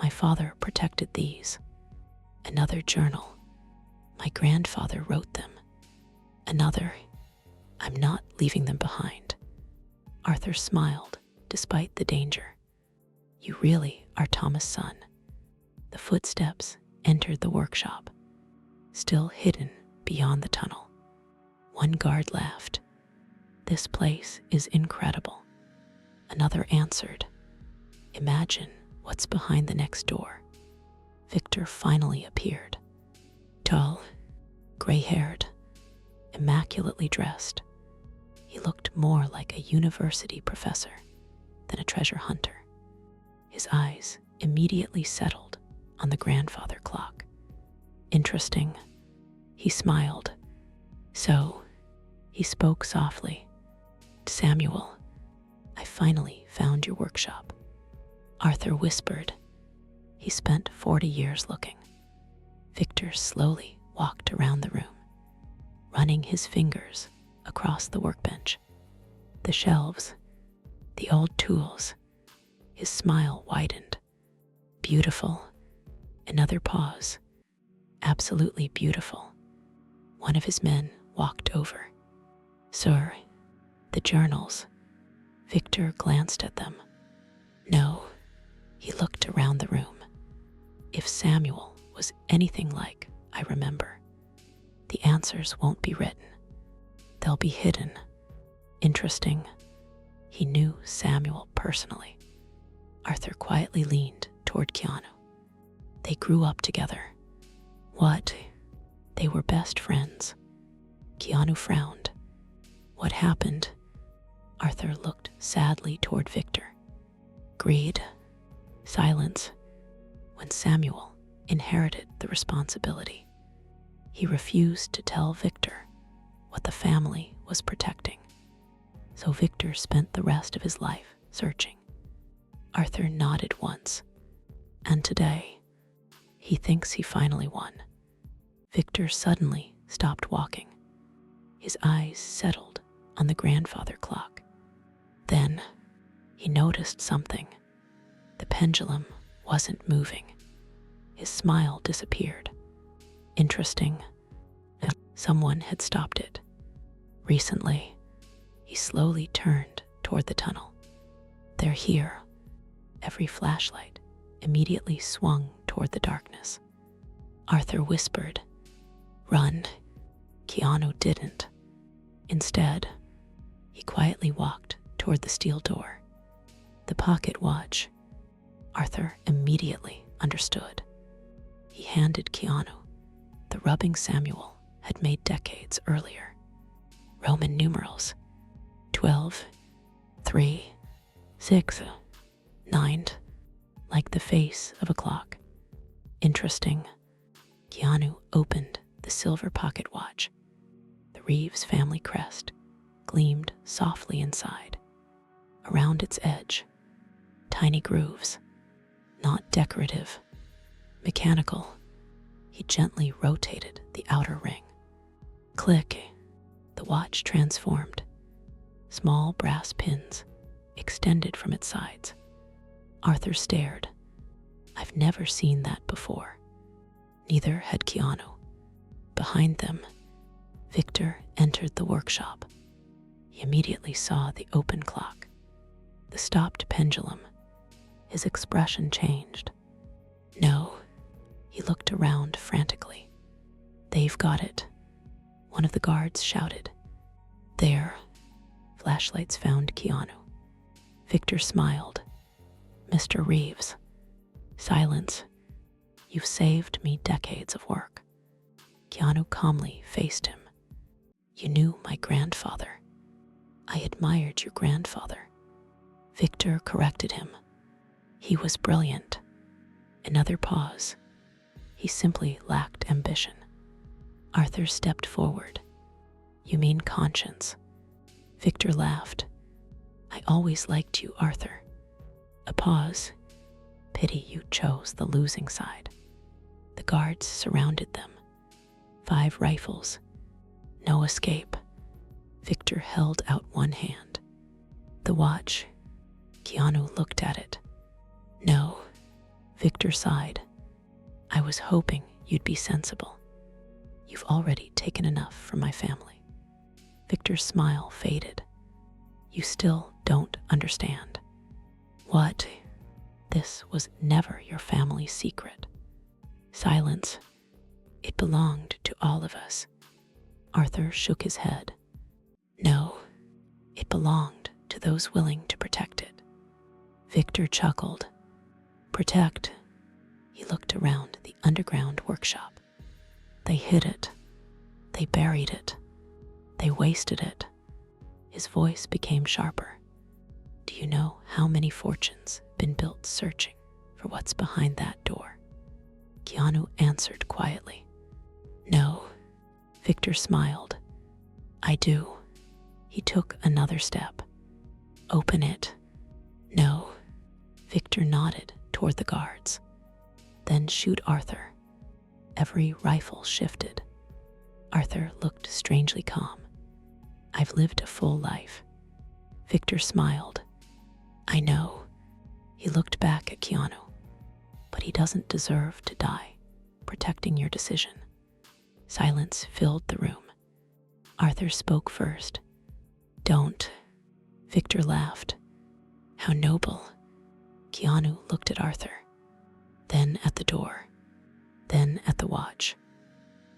My father protected these. Another journal. My grandfather wrote them. Another. I'm not leaving them behind. Arthur smiled despite the danger. You really are Thomas' son. The footsteps entered the workshop, still hidden beyond the tunnel. One guard laughed. This place is incredible. Another answered. Imagine what's behind the next door. Victor finally appeared. Tall, gray-haired, immaculately dressed. He looked more like a university professor than a treasure hunter. His eyes immediately settled on the grandfather clock. Interesting. He smiled. So, he spoke softly. Samuel, I finally found your workshop. Arthur whispered. he spent 40 years looking. Victor slowly walked around the room, running his fingers across the workbench, the shelves, the old tools. His smile widened. Beautiful. Another pause. Absolutely beautiful. One of his men walked over. Sir, the journals. Victor glanced at them. No. He looked around the room. If Samuel was anything like I remember, the answers won't be written. They'll be hidden. Interesting. He knew Samuel personally. Arthur quietly leaned toward Keanu. They grew up together. What? They were best friends. Keanu frowned. What happened? Arthur looked sadly toward Victor. Greed. Silence. When Samuel inherited the responsibility, he refused to tell Victor what the family was protecting. So Victor spent the rest of his life searching. Arthur nodded once, and today, he thinks he finally won. Victor suddenly stopped walking. His eyes settled on the grandfather clock. Then, he noticed something. The pendulum wasn't moving. His smile disappeared. Interesting. Someone had stopped it. Recently, he slowly turned toward the tunnel. They're here. Every flashlight immediately swung toward the darkness. Arthur whispered, "Run." Keanu didn't. Instead, he quietly walked toward the steel door. The pocket watch. Arthur immediately understood. He handed Keanu the rubbing Samuel had made decades earlier. Roman numerals. 12, 3, 6, 9, like the face of a clock. Interesting. Keanu opened the silver pocket watch. The Reeves family crest gleamed softly inside. Around its edge, tiny grooves, not decorative, mechanical. He gently rotated the outer ring. Click. The watch transformed. Small brass pins extended from its sides. Arthur stared. I've never seen that before. Neither had Keanu. Behind them, Victor entered the workshop. He immediately saw the open clock, the stopped pendulum. His expression changed. No. He looked around frantically. They've got it. One of the guards shouted. There. Flashlights found Keanu. Victor smiled. Mr. Reeves. Silence. You've saved me decades of work. Keanu calmly faced him. You knew my grandfather. I admired your grandfather. Victor corrected him. He was brilliant. Another pause. He simply lacked ambition. Arthur stepped forward. You mean conscience? Victor laughed. I always liked you, Arthur. A pause. Pity you chose the losing side. The guards surrounded them. 5 rifles. No escape. Victor held out one hand. The watch. Keanu looked at it. No. Victor sighed. I was hoping you'd be sensible. You've already taken enough from my family. Victor's smile faded. You still don't understand. What? This was never your family's secret. Silence. It belonged to all of us. Arthur shook his head. No, it belonged to those willing to protect it. Victor chuckled. Protect? He looked around the underground workshop. They hid it. They buried it. They wasted it. His voice became sharper. Do you know how many fortunes have been built searching for what's behind that door? Keanu answered quietly. No. Victor smiled. I do. He took another step. Open it. No. Victor nodded toward the guards. Then shoot Arthur. Every rifle shifted. Arthur looked strangely calm. I've lived a full life. Victor smiled. I know. He looked back at Keanu. But he doesn't deserve to die, protecting your decision. Silence filled the room. Arthur spoke first. Don't. Victor laughed. How noble. Keanu looked at Arthur, then at the door, then at the watch.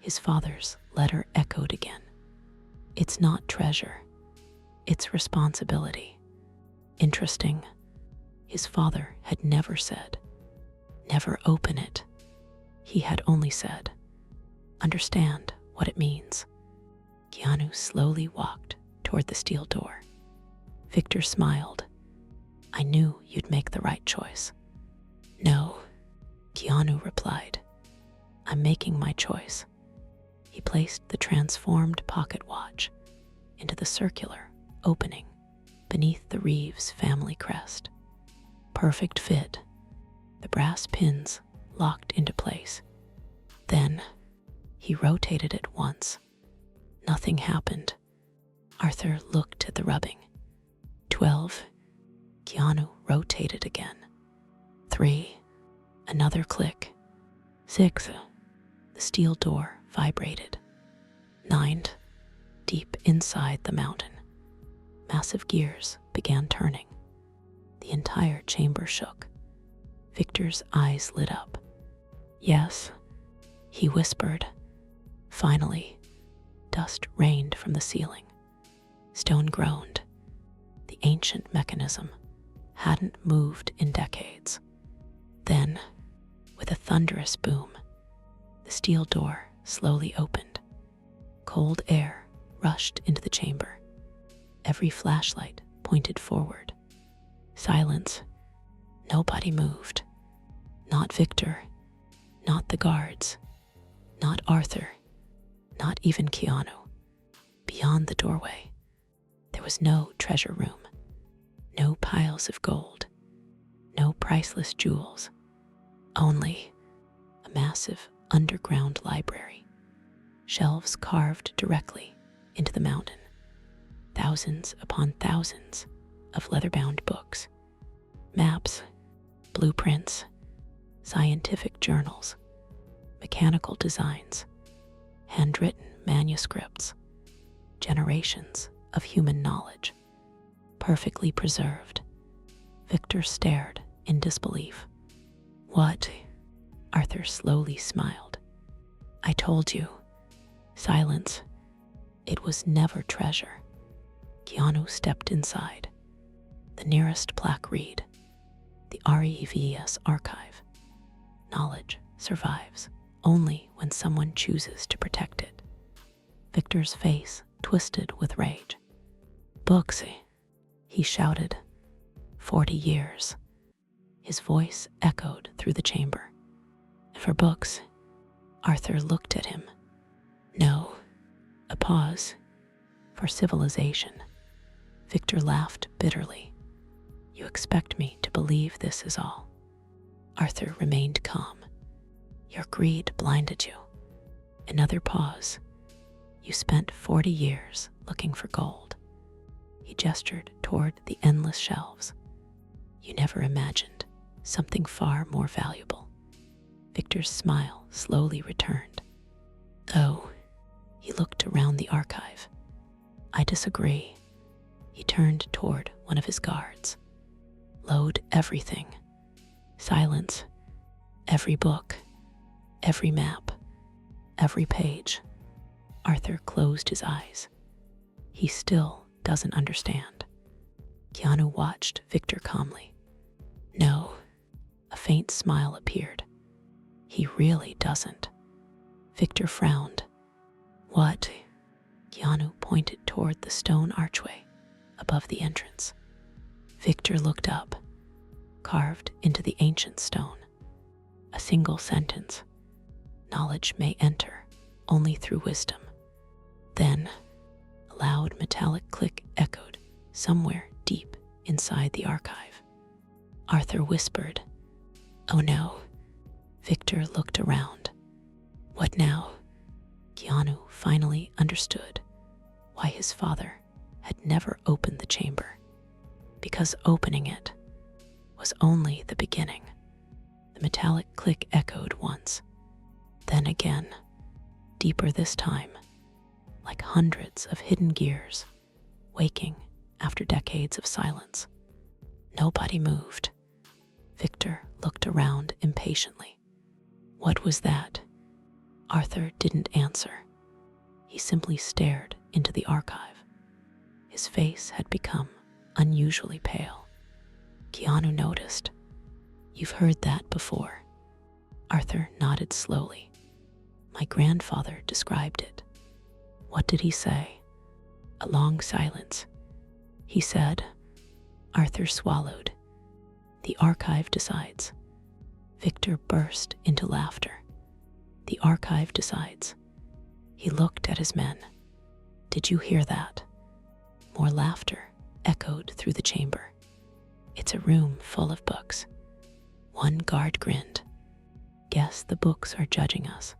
His father's letter echoed again. It's not treasure. It's responsibility. Interesting. His father had never said, never open it. He had only said, understand what it means. Keanu slowly walked toward the steel door. Victor smiled. I knew you'd make the right choice. No, Keanu replied. I'm making my choice. He placed the transformed pocket watch into the circular opening beneath the Reeves family crest. Perfect fit. The brass pins locked into place. Then he rotated it once. Nothing happened. Arthur looked at the rubbing. 12. Keanu rotated again. 3. Another click. 6. The steel door vibrated. 9. Deep inside the mountain, massive gears began turning. The entire chamber shook. Victor's eyes lit up. Yes, he whispered. Finally, dust rained from the ceiling. Stone groaned. The ancient mechanism hadn't moved in decades. Then, with a thunderous boom, the steel door slowly opened. Cold air rushed into the chamber. Every flashlight pointed forward. Silence. Nobody moved. Not Victor. Not the guards. Not Arthur. Not even Keanu. Beyond the doorway, there was no treasure room. No piles of gold. No priceless jewels. Only a massive underground library. Shelves carved directly into the mountain. Thousands upon thousands of leather-bound books. Maps, blueprints, scientific journals, mechanical designs, handwritten manuscripts, generations of human knowledge, perfectly preserved. Victor stared in disbelief. What? Arthur slowly smiled. I told you. Silence. It was never treasure. Keanu stepped inside. The nearest plaque read, the REVS archive. Knowledge survives only when someone chooses to protect it. Victor's face twisted with rage. Books, he shouted. 40 years. His voice echoed through the chamber. For books, Arthur looked at him. No. A pause. For civilization. Victor laughed bitterly. You expect me to believe this is all? Arthur remained calm. Your greed blinded you. Another pause. You spent 40 years looking for gold. He gestured toward the endless shelves. You never imagined something far more valuable. Victor's smile slowly returned. Oh, he looked around the archive. I disagree. He turned toward one of his guards. Load everything. Silence. Every book. Every map. Every page. Arthur closed his eyes. He still doesn't understand. Keanu watched Victor calmly. No. A faint smile appeared. He really doesn't. Victor frowned. What? Keanu pointed toward the stone archway above the entrance. Victor looked up, carved into the ancient stone. A single sentence. Knowledge may enter only through wisdom. Then, a loud metallic click echoed somewhere deep inside the archive. Arthur whispered, Oh no. Victor looked around. What now? Keanu finally understood why his father had never opened the chamber. Because opening it was only the beginning. The metallic click echoed once, then again, deeper this time, like hundreds of hidden gears, waking after decades of silence. Nobody moved. Victor looked around impatiently. What was that? Arthur didn't answer. He simply stared into the archive. His face had become unusually pale. Keanu noticed. You've heard that before. Arthur nodded slowly. My grandfather described it. What did he say? A long silence. He said, Arthur swallowed. The archive decides. Victor burst into laughter. The archive decides. He looked at his men. Did you hear that? More laughter echoed through the chamber. It's a room full of books. One guard grinned. Guess the books are judging us.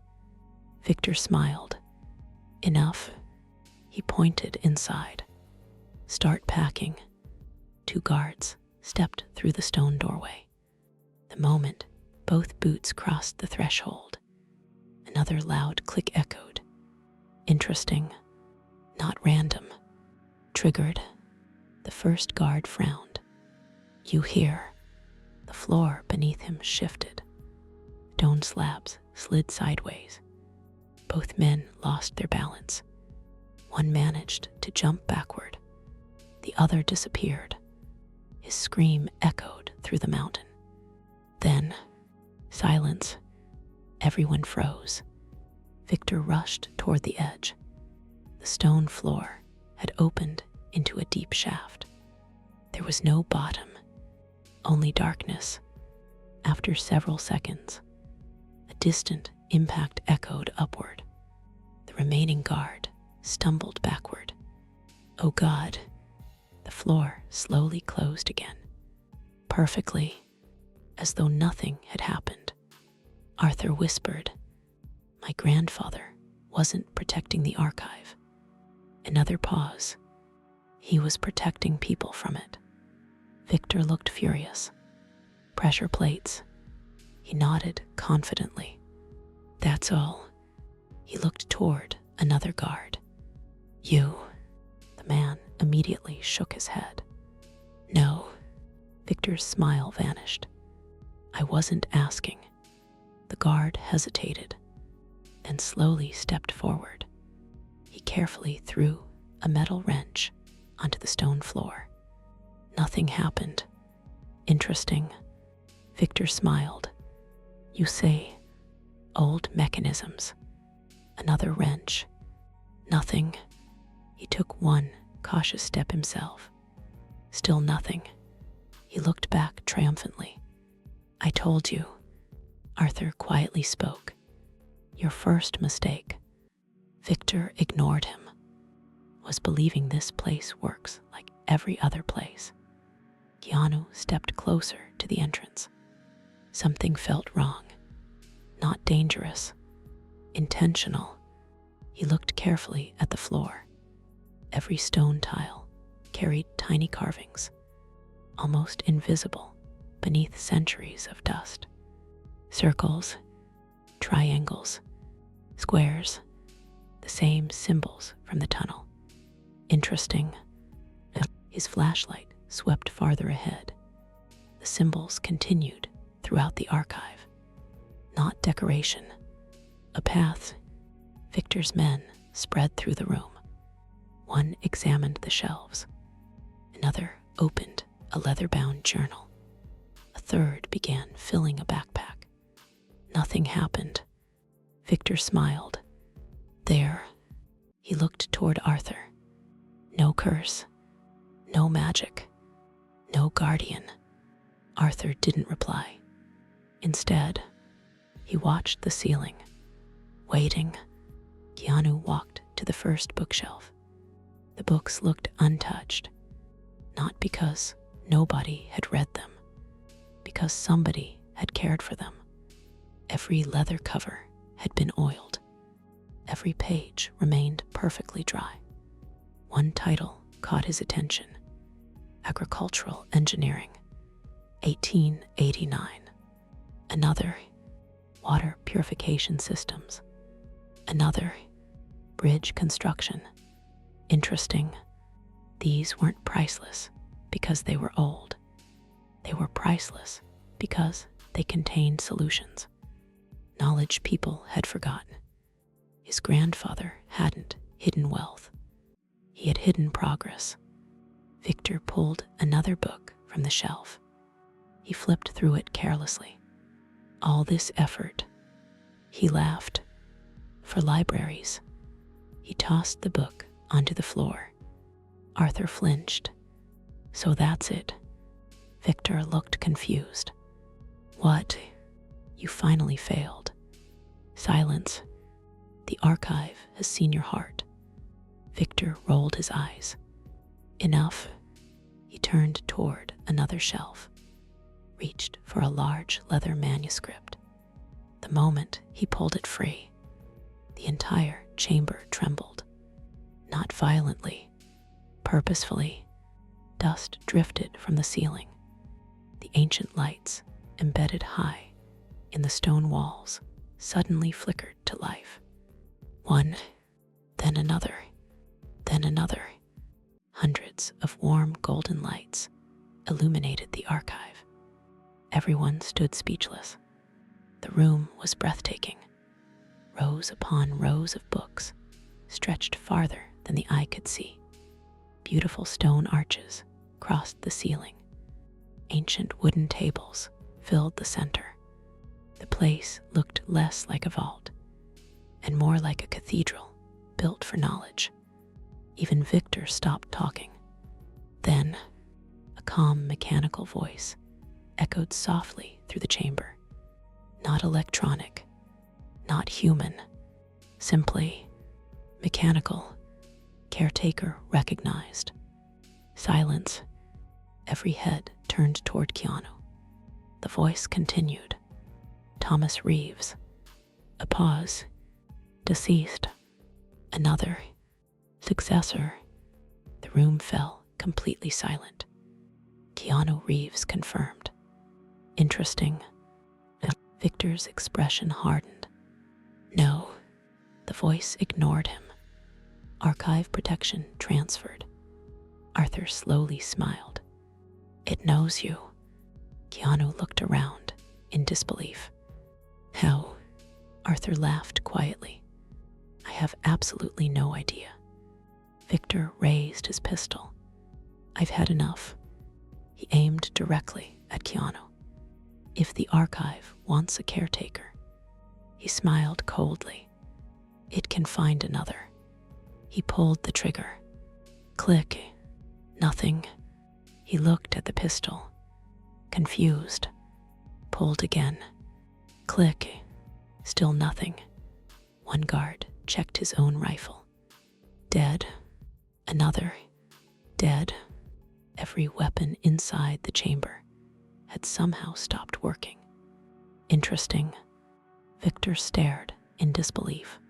Victor smiled. Enough. He pointed inside. Start packing. 2 guards stepped through the stone doorway. The moment both boots crossed the threshold, another loud click echoed. Interesting, not random. Triggered. The first guard frowned. You hear. The floor beneath him shifted. Stone slabs slid sideways. Both men lost their balance. One managed to jump backward. The other disappeared. His scream echoed through the mountain. Then, silence. Everyone froze. Victor rushed toward the edge. The stone floor had opened into a deep shaft. There was no bottom, only darkness. After several seconds, a distant impact echoed upward. The remaining guard stumbled backward. Oh God! The floor slowly closed again. Perfectly, as though nothing had happened. Arthur whispered, My grandfather wasn't protecting the archive. Another pause. He was protecting people from it. Victor looked furious. Pressure plates. He nodded confidently. That's all. He looked toward another guard. You. The man immediately shook his head. No. Victor's smile vanished. I wasn't asking. The guard hesitated, then slowly stepped forward. He carefully threw a metal wrench onto the stone floor. Nothing happened. Interesting. Victor smiled. You say, old mechanisms. Another wrench. Nothing. He took one cautious step himself. Still nothing. He looked back triumphantly. I told you. Arthur quietly spoke. Your first mistake. Victor ignored him. Was believing this place works like every other place. Keanu stepped closer to the entrance. Something felt wrong. Not dangerous. Intentional. He looked carefully at the floor. Every stone tile carried tiny carvings, almost invisible beneath centuries of dust. Circles, triangles, squares, the same symbols from the tunnel. Interesting. His flashlight swept farther ahead. The symbols continued throughout the archive. Not decoration. A path. Victor's men spread through the room. One examined the shelves. Another opened a leather-bound journal. A third began filling a backpack. Nothing happened. Victor smiled. There. He looked toward Arthur. No curse. No magic. No guardian. Arthur didn't reply. Instead, he watched the ceiling, waiting. Keanu walked to the first bookshelf. The books looked untouched, not because nobody had read them, because somebody had cared for them. Every leather cover had been oiled. Every page remained perfectly dry. One title caught his attention: Agricultural Engineering, 1889. Another, Water Purification Systems. Another, Bridge Construction. Interesting. These weren't priceless because they were old. They were priceless because they contained solutions, knowledge people had forgotten. His grandfather hadn't hidden wealth. He had hidden progress. Victor pulled another book from the shelf. He flipped through it carelessly. All this effort, he laughed, for libraries. He tossed the book onto the floor. Arthur flinched. So that's it. Victor looked confused. What? You finally failed. Silence. The archive has seen your heart. Victor rolled his eyes. Enough. He turned toward another shelf, reached for a large leather manuscript. The moment he pulled it free, the entire chamber trembled. Not violently, purposefully. Dust drifted from the ceiling. The ancient lights, embedded high in the stone walls, suddenly flickered to life. One, then another, then another. Hundreds of warm golden lights illuminated the archive. Everyone stood speechless. The room was breathtaking. Rows upon rows of books stretched farther than the eye could see. Beautiful stone arches crossed the ceiling. Ancient wooden tables filled the center. The place looked less like a vault and more like a cathedral built for knowledge. Even Victor stopped talking. Then, a calm, mechanical voice echoed softly through the chamber. Not electronic, not human, simply mechanical. Caretaker recognized. Silence. Every head turned toward Keanu. The voice continued. Thomas Reeves. A pause. Deceased. Another. Successor. The room fell completely silent. Keanu Reeves confirmed. Interesting. Victor's expression hardened. No. The voice ignored him. Archive protection transferred. Arthur slowly smiled. It knows you. Keanu looked around in disbelief. How? Arthur laughed quietly. I have absolutely no idea. Victor raised his pistol. I've had enough. He aimed directly at Keanu. If the archive wants a caretaker, he smiled coldly, it can find another. He pulled the trigger. Click. Nothing. He looked at the pistol, confused. Pulled again. Click. Still nothing. One guard checked his own rifle. Dead. Another. Dead. Every weapon inside the chamber had somehow stopped working. Interesting. Victor stared in disbelief.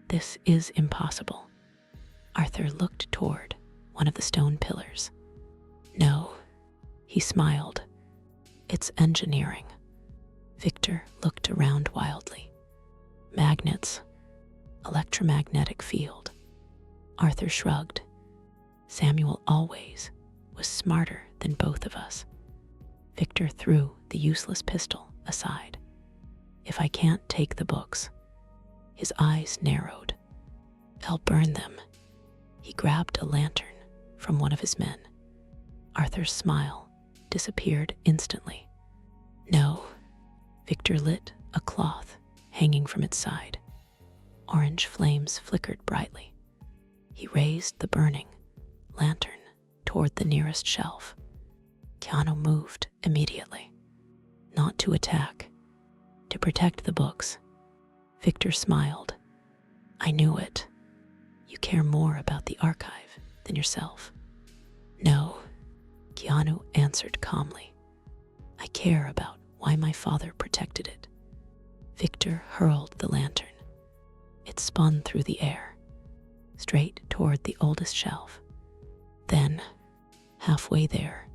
This is impossible. Arthur looked toward one of the stone pillars. No, he smiled. It's engineering. Victor looked around wildly. Magnets. Electromagnetic field. Arthur shrugged. Samuel always was smarter than both of us. Victor threw the useless pistol aside. If I can't take the books. His eyes narrowed. I'll burn them. He grabbed a lantern from one of his men. Arthur's smile disappeared instantly. No. Victor lit a cloth hanging from its side. Orange flames flickered brightly. He raised the burning lantern toward the nearest shelf. Keanu moved immediately. Not to attack, to protect the books. Victor smiled. I knew it. You care more about the archive than yourself. No, Keanu answered calmly. I care about why my father protected it. Victor hurled the lantern. It spun through the air, straight toward the oldest shelf. Then, halfway there,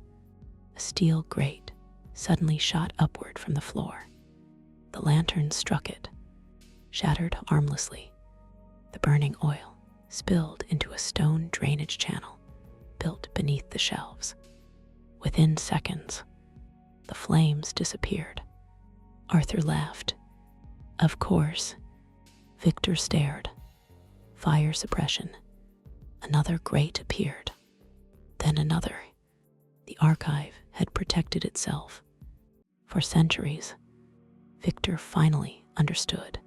a steel grate suddenly shot upward from the floor. The lantern struck it, shattered harmlessly. The burning oil spilled into a stone drainage channel built beneath the shelves. Within seconds, the flames disappeared. Arthur laughed. Of course. Victor stared. Fire suppression. Another grate appeared. Then another. The archive had protected itself. For centuries, Victor finally understood.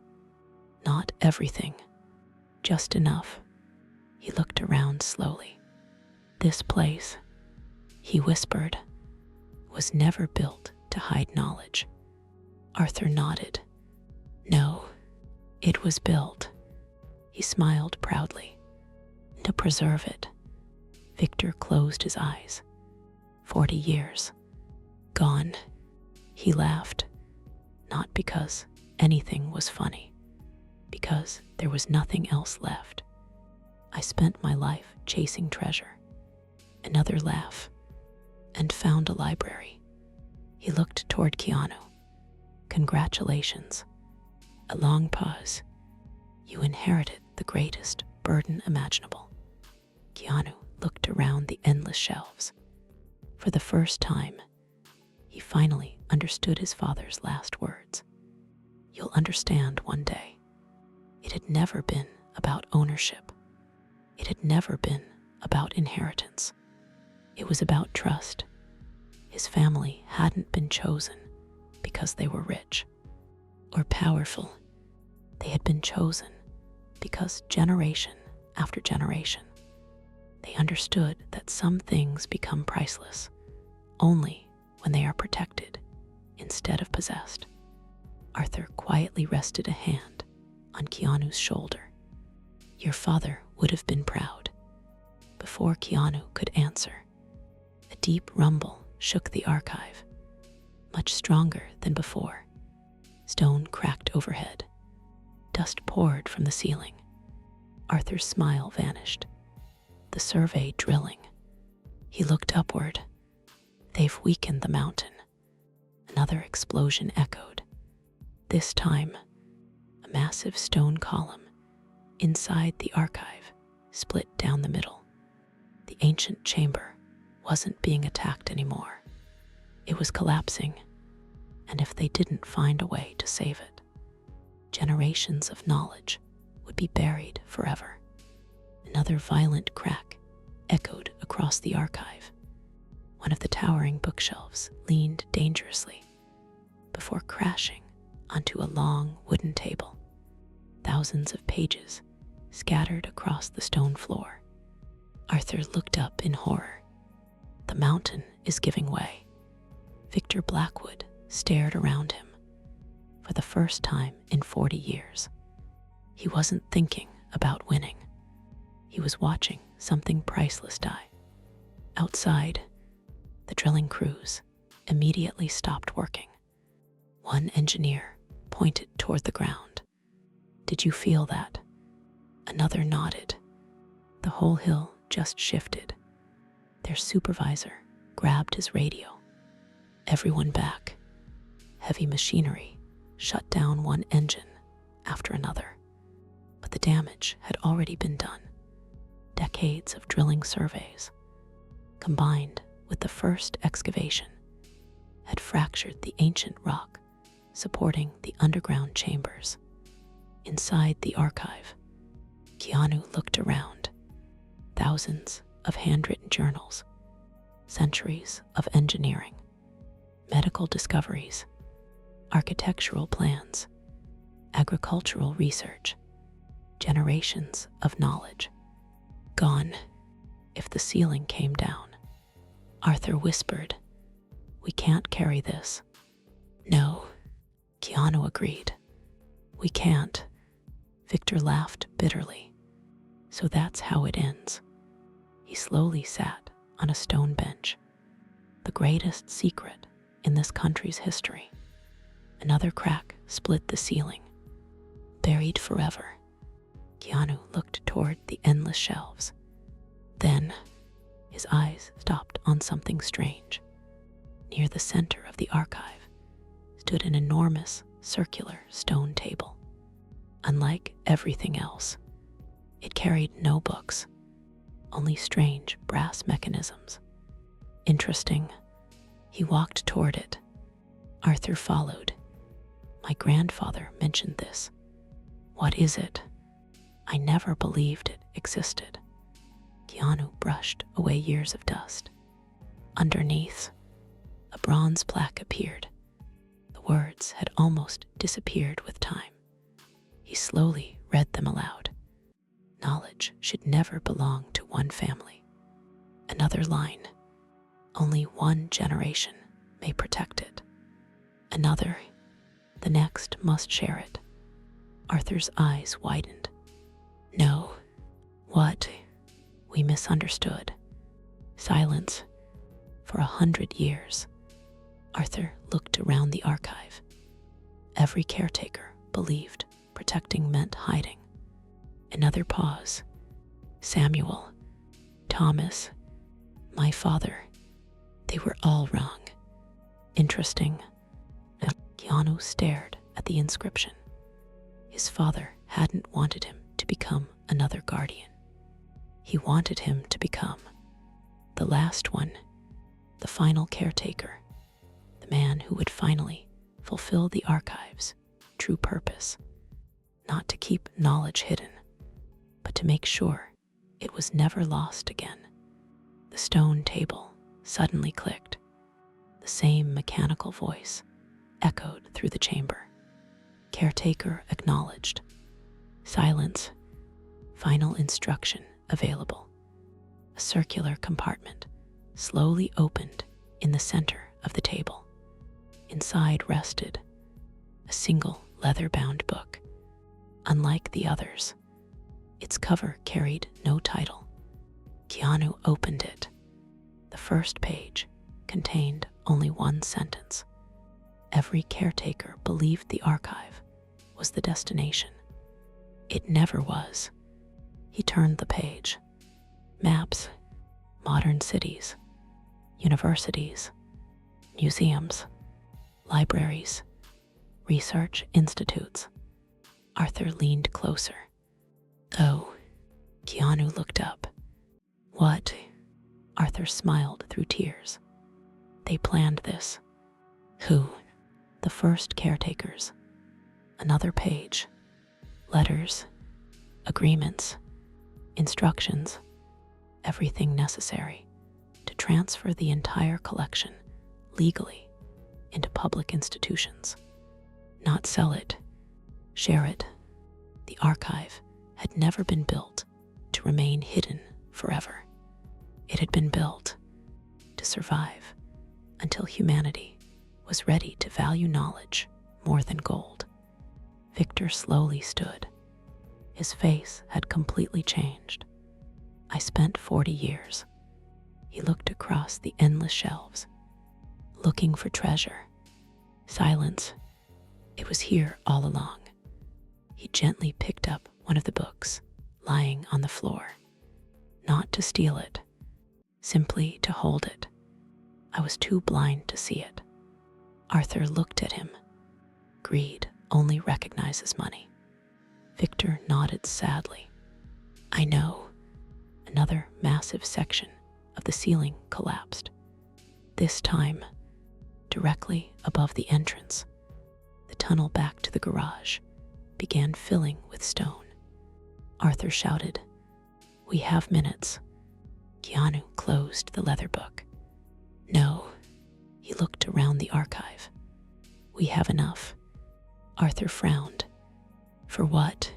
Not everything, just enough. He looked around slowly. This place, he whispered, was never built to hide knowledge. Arthur nodded. No, it was built. He smiled proudly. To preserve it. Victor closed his eyes. 40 years. Gone. He laughed. Not because anything was funny. Because there was nothing else left. I spent my life chasing treasure. Another laugh. And found a library. He looked toward Keanu. Congratulations. A long pause. You inherited the greatest burden imaginable. Keanu looked around the endless shelves. For the first time, he finally understood his father's last words. You'll understand one day. It had never been about ownership. It had never been about inheritance. It was about trust. His family hadn't been chosen because they were rich or powerful. They had been chosen because generation after generation, they understood that some things become priceless only when they are protected instead of possessed. Arthur quietly rested a hand on Keanu's shoulder. Your father would have been proud. Before Keanu could answer, a deep rumble shook the archive, much stronger than before. Stone cracked overhead. Dust poured from the ceiling. Arthur's smile vanished. The survey drilling. He looked upward. They've weakened the mountain. Another explosion echoed. This time, a massive stone column inside the archive split down the middle. The ancient chamber wasn't being attacked anymore. It was collapsing, and if they didn't find a way to save it, generations of knowledge would be buried forever. Another violent crack echoed across the archive. One of the towering bookshelves leaned dangerously before crashing onto a long wooden table. Thousands of pages scattered across the stone floor. Arthur looked up in horror. The mountain is giving way. Victor Blackwood stared around him. For the first time in 40 years, he wasn't thinking about winning. He was watching something priceless die. Outside, the drilling crews immediately stopped working. One engineer pointed toward the ground. Did you feel that? Another nodded. The whole hill just shifted. Their supervisor grabbed his radio. Everyone back. Heavy machinery shut down one engine after another. But the damage had already been done. Decades of drilling surveys, combined with the first excavation, had fractured the ancient rock supporting the underground chambers. Inside the archive, Keanu looked around. Thousands of handwritten journals, centuries of engineering, medical discoveries, architectural plans, agricultural research, generations of knowledge. Gone if the ceiling came down. Arthur whispered, "We can't carry this." "No," Keanu agreed. "We can't." Victor laughed bitterly. "So that's how it ends." He slowly sat on a stone bench. The greatest secret in this country's history. Another crack split the ceiling. Buried forever. Keanu looked toward the endless shelves. Then, his eyes stopped on something strange. Near the center of the archive stood an enormous circular stone table. Unlike everything else, it carried no books, only strange brass mechanisms. Interesting. He walked toward it. Arthur followed. My grandfather mentioned this. What is it? I never believed it existed. Keanu brushed away years of dust. Underneath, a bronze plaque appeared. The words had almost disappeared with time. He slowly read them aloud. Knowledge should never belong to one family. Another line. Only one generation may protect it. Another. The next must share it. Arthur's eyes widened. No. What? We misunderstood. Silence. For 100 years. Arthur looked around the archive. Every caretaker believed protecting meant hiding. Another pause. Samuel, Thomas, my father, they were all wrong. Interesting. Keanu stared at the inscription. His father hadn't wanted him to become another guardian. He wanted him to become the last one, the final caretaker, the man who would finally fulfill the archive's true purpose, not to keep knowledge hidden, but to make sure it was never lost again. The stone table suddenly clicked. The same mechanical voice echoed through the chamber. Caretaker acknowledged. Silence. Final instruction available. A circular compartment slowly opened in the center of the table. Inside rested a single leather-bound book. Unlike the others, its cover carried no title. Keanu opened it. The first page contained only one sentence. Every caretaker believed the archive was the destination. It never was. He turned the page. Maps, modern cities, universities, museums, libraries, research institutes. Arthur leaned closer. Oh, Keanu looked up. What? Arthur smiled through tears. They planned this. Who? The first caretakers. Another page. Letters, agreements, instructions, everything necessary to transfer the entire collection legally into public institutions. Not sell it, share it. The archive had never been built to remain hidden forever. It had been built to survive until humanity was ready to value knowledge more than gold. Victor slowly stood. His face had completely changed. I spent 40 years. He looked across the endless shelves, looking for treasure. Silence. It was here all along. He gently picked up one of the books lying on the floor. Not to steal it, simply to hold it. I was too blind to see it. Arthur looked at him. Greed only recognizes money. Victor nodded sadly. I know. Another massive section of the ceiling collapsed. This time, directly above the entrance, the tunnel back to the garage began filling with stone. Arthur shouted, "We have minutes." Keanu closed the leather book. No. He looked around the archive. We have enough. Arthur frowned. For what?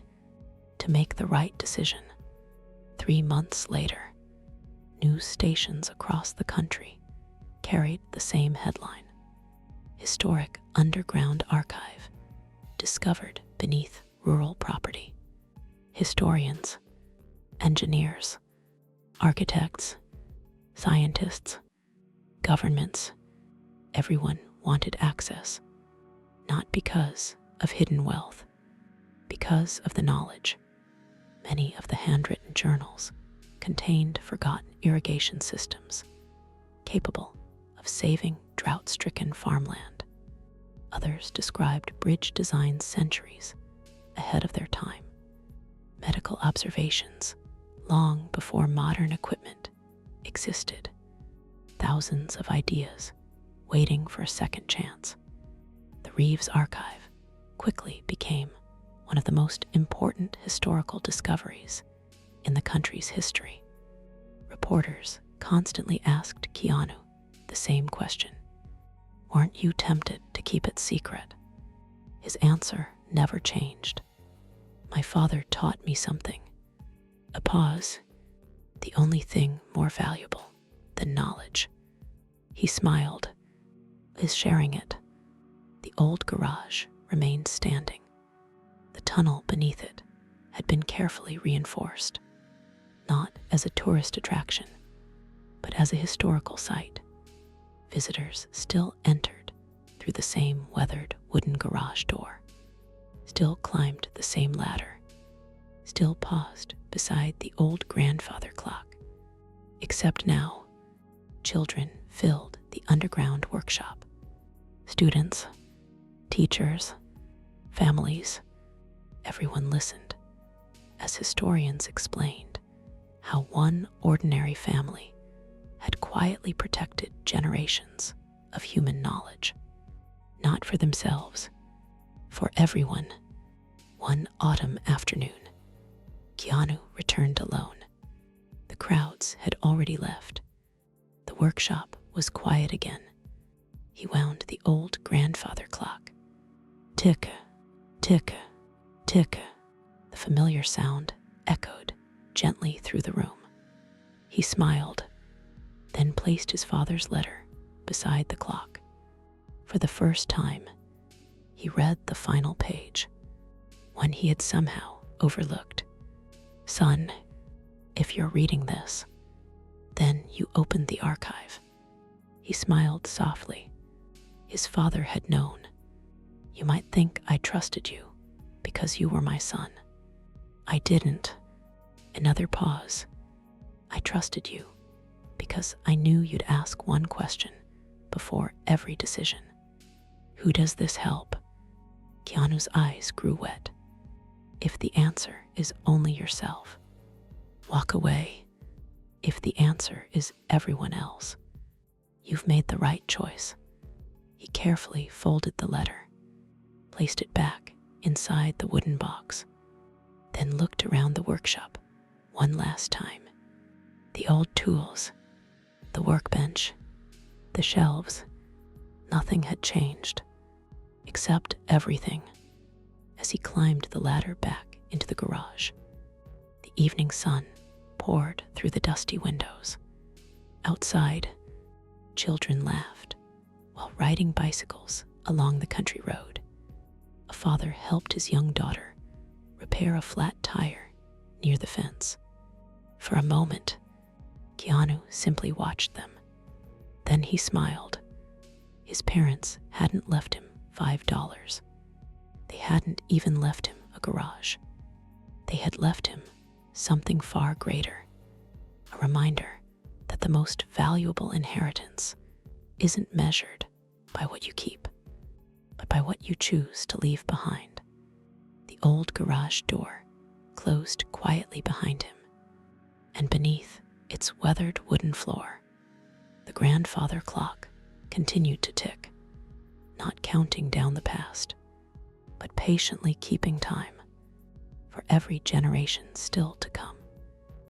To make the right decision. 3 months later, news stations across the country carried the same headline. Historic underground archive discovered beneath rural property. Historians, engineers, architects, scientists, governments, everyone wanted access. not because of hidden wealth, because of the knowledge. Many of the handwritten journals contained forgotten irrigation systems capable of saving drought-stricken farmland. Others described bridge designs centuries ahead of their time, medical observations long before modern equipment existed, thousands of ideas waiting for a second chance. The Reeves archive quickly became one of the most important historical discoveries in the country's history. Reporters constantly asked Keanu the same question: "Weren't you tempted to keep it secret?" His answer never changed. "My father taught me something." A pause, the only thing more valuable than knowledge. He smiled. "Is sharing it." The old garage remained standing. The tunnel beneath it had been carefully reinforced, not as a tourist attraction, but as a historical site. Visitors still entered through the same weathered wooden garage door, still climbed the same ladder, still paused beside the old grandfather clock. Except now, children filled the underground workshop. Students, teachers, families, everyone listened as historians explained how one ordinary family had quietly protected generations of human knowledge, not for themselves, for everyone. One autumn afternoon, Keanu returned alone. The crowds had already left. The workshop was quiet again. He wound the old grandfather clock. Tick, tick, tick. The familiar sound echoed gently through the room. He smiled, then placed his father's letter beside the clock. For the first time, he read the final page, one he had somehow overlooked. "Son, if you're reading this, then you opened the archive." He smiled softly. His father had known. "You might think I trusted you because you were my son. I didn't." Another pause. "I trusted you because I knew you'd ask one question before every decision. Who does this help?" Keanu's eyes grew wet. "If the answer is only yourself, walk away. If the answer is everyone else, you've made the right choice." He carefully folded the letter, placed it back inside the wooden box, then looked around the workshop one last time. The old tools, the workbench, the shelves, nothing had changed, except everything. As he climbed the ladder back into the garage, the evening sun poured through the dusty windows. Outside, children laughed while riding bicycles along the country road. A father helped his young daughter repair a flat tire near the fence. For a moment, Keanu simply watched them. Then he smiled. His parents hadn't left him $5. They hadn't even left him a garage. They had left him something far greater, a reminder that the most valuable inheritance isn't measured by what you keep, but by what you choose to leave behind. The old garage door closed quietly behind him, and beneath its weathered wooden floor, the grandfather clock continued to tick, not counting down the past, but patiently keeping time for every generation still to come.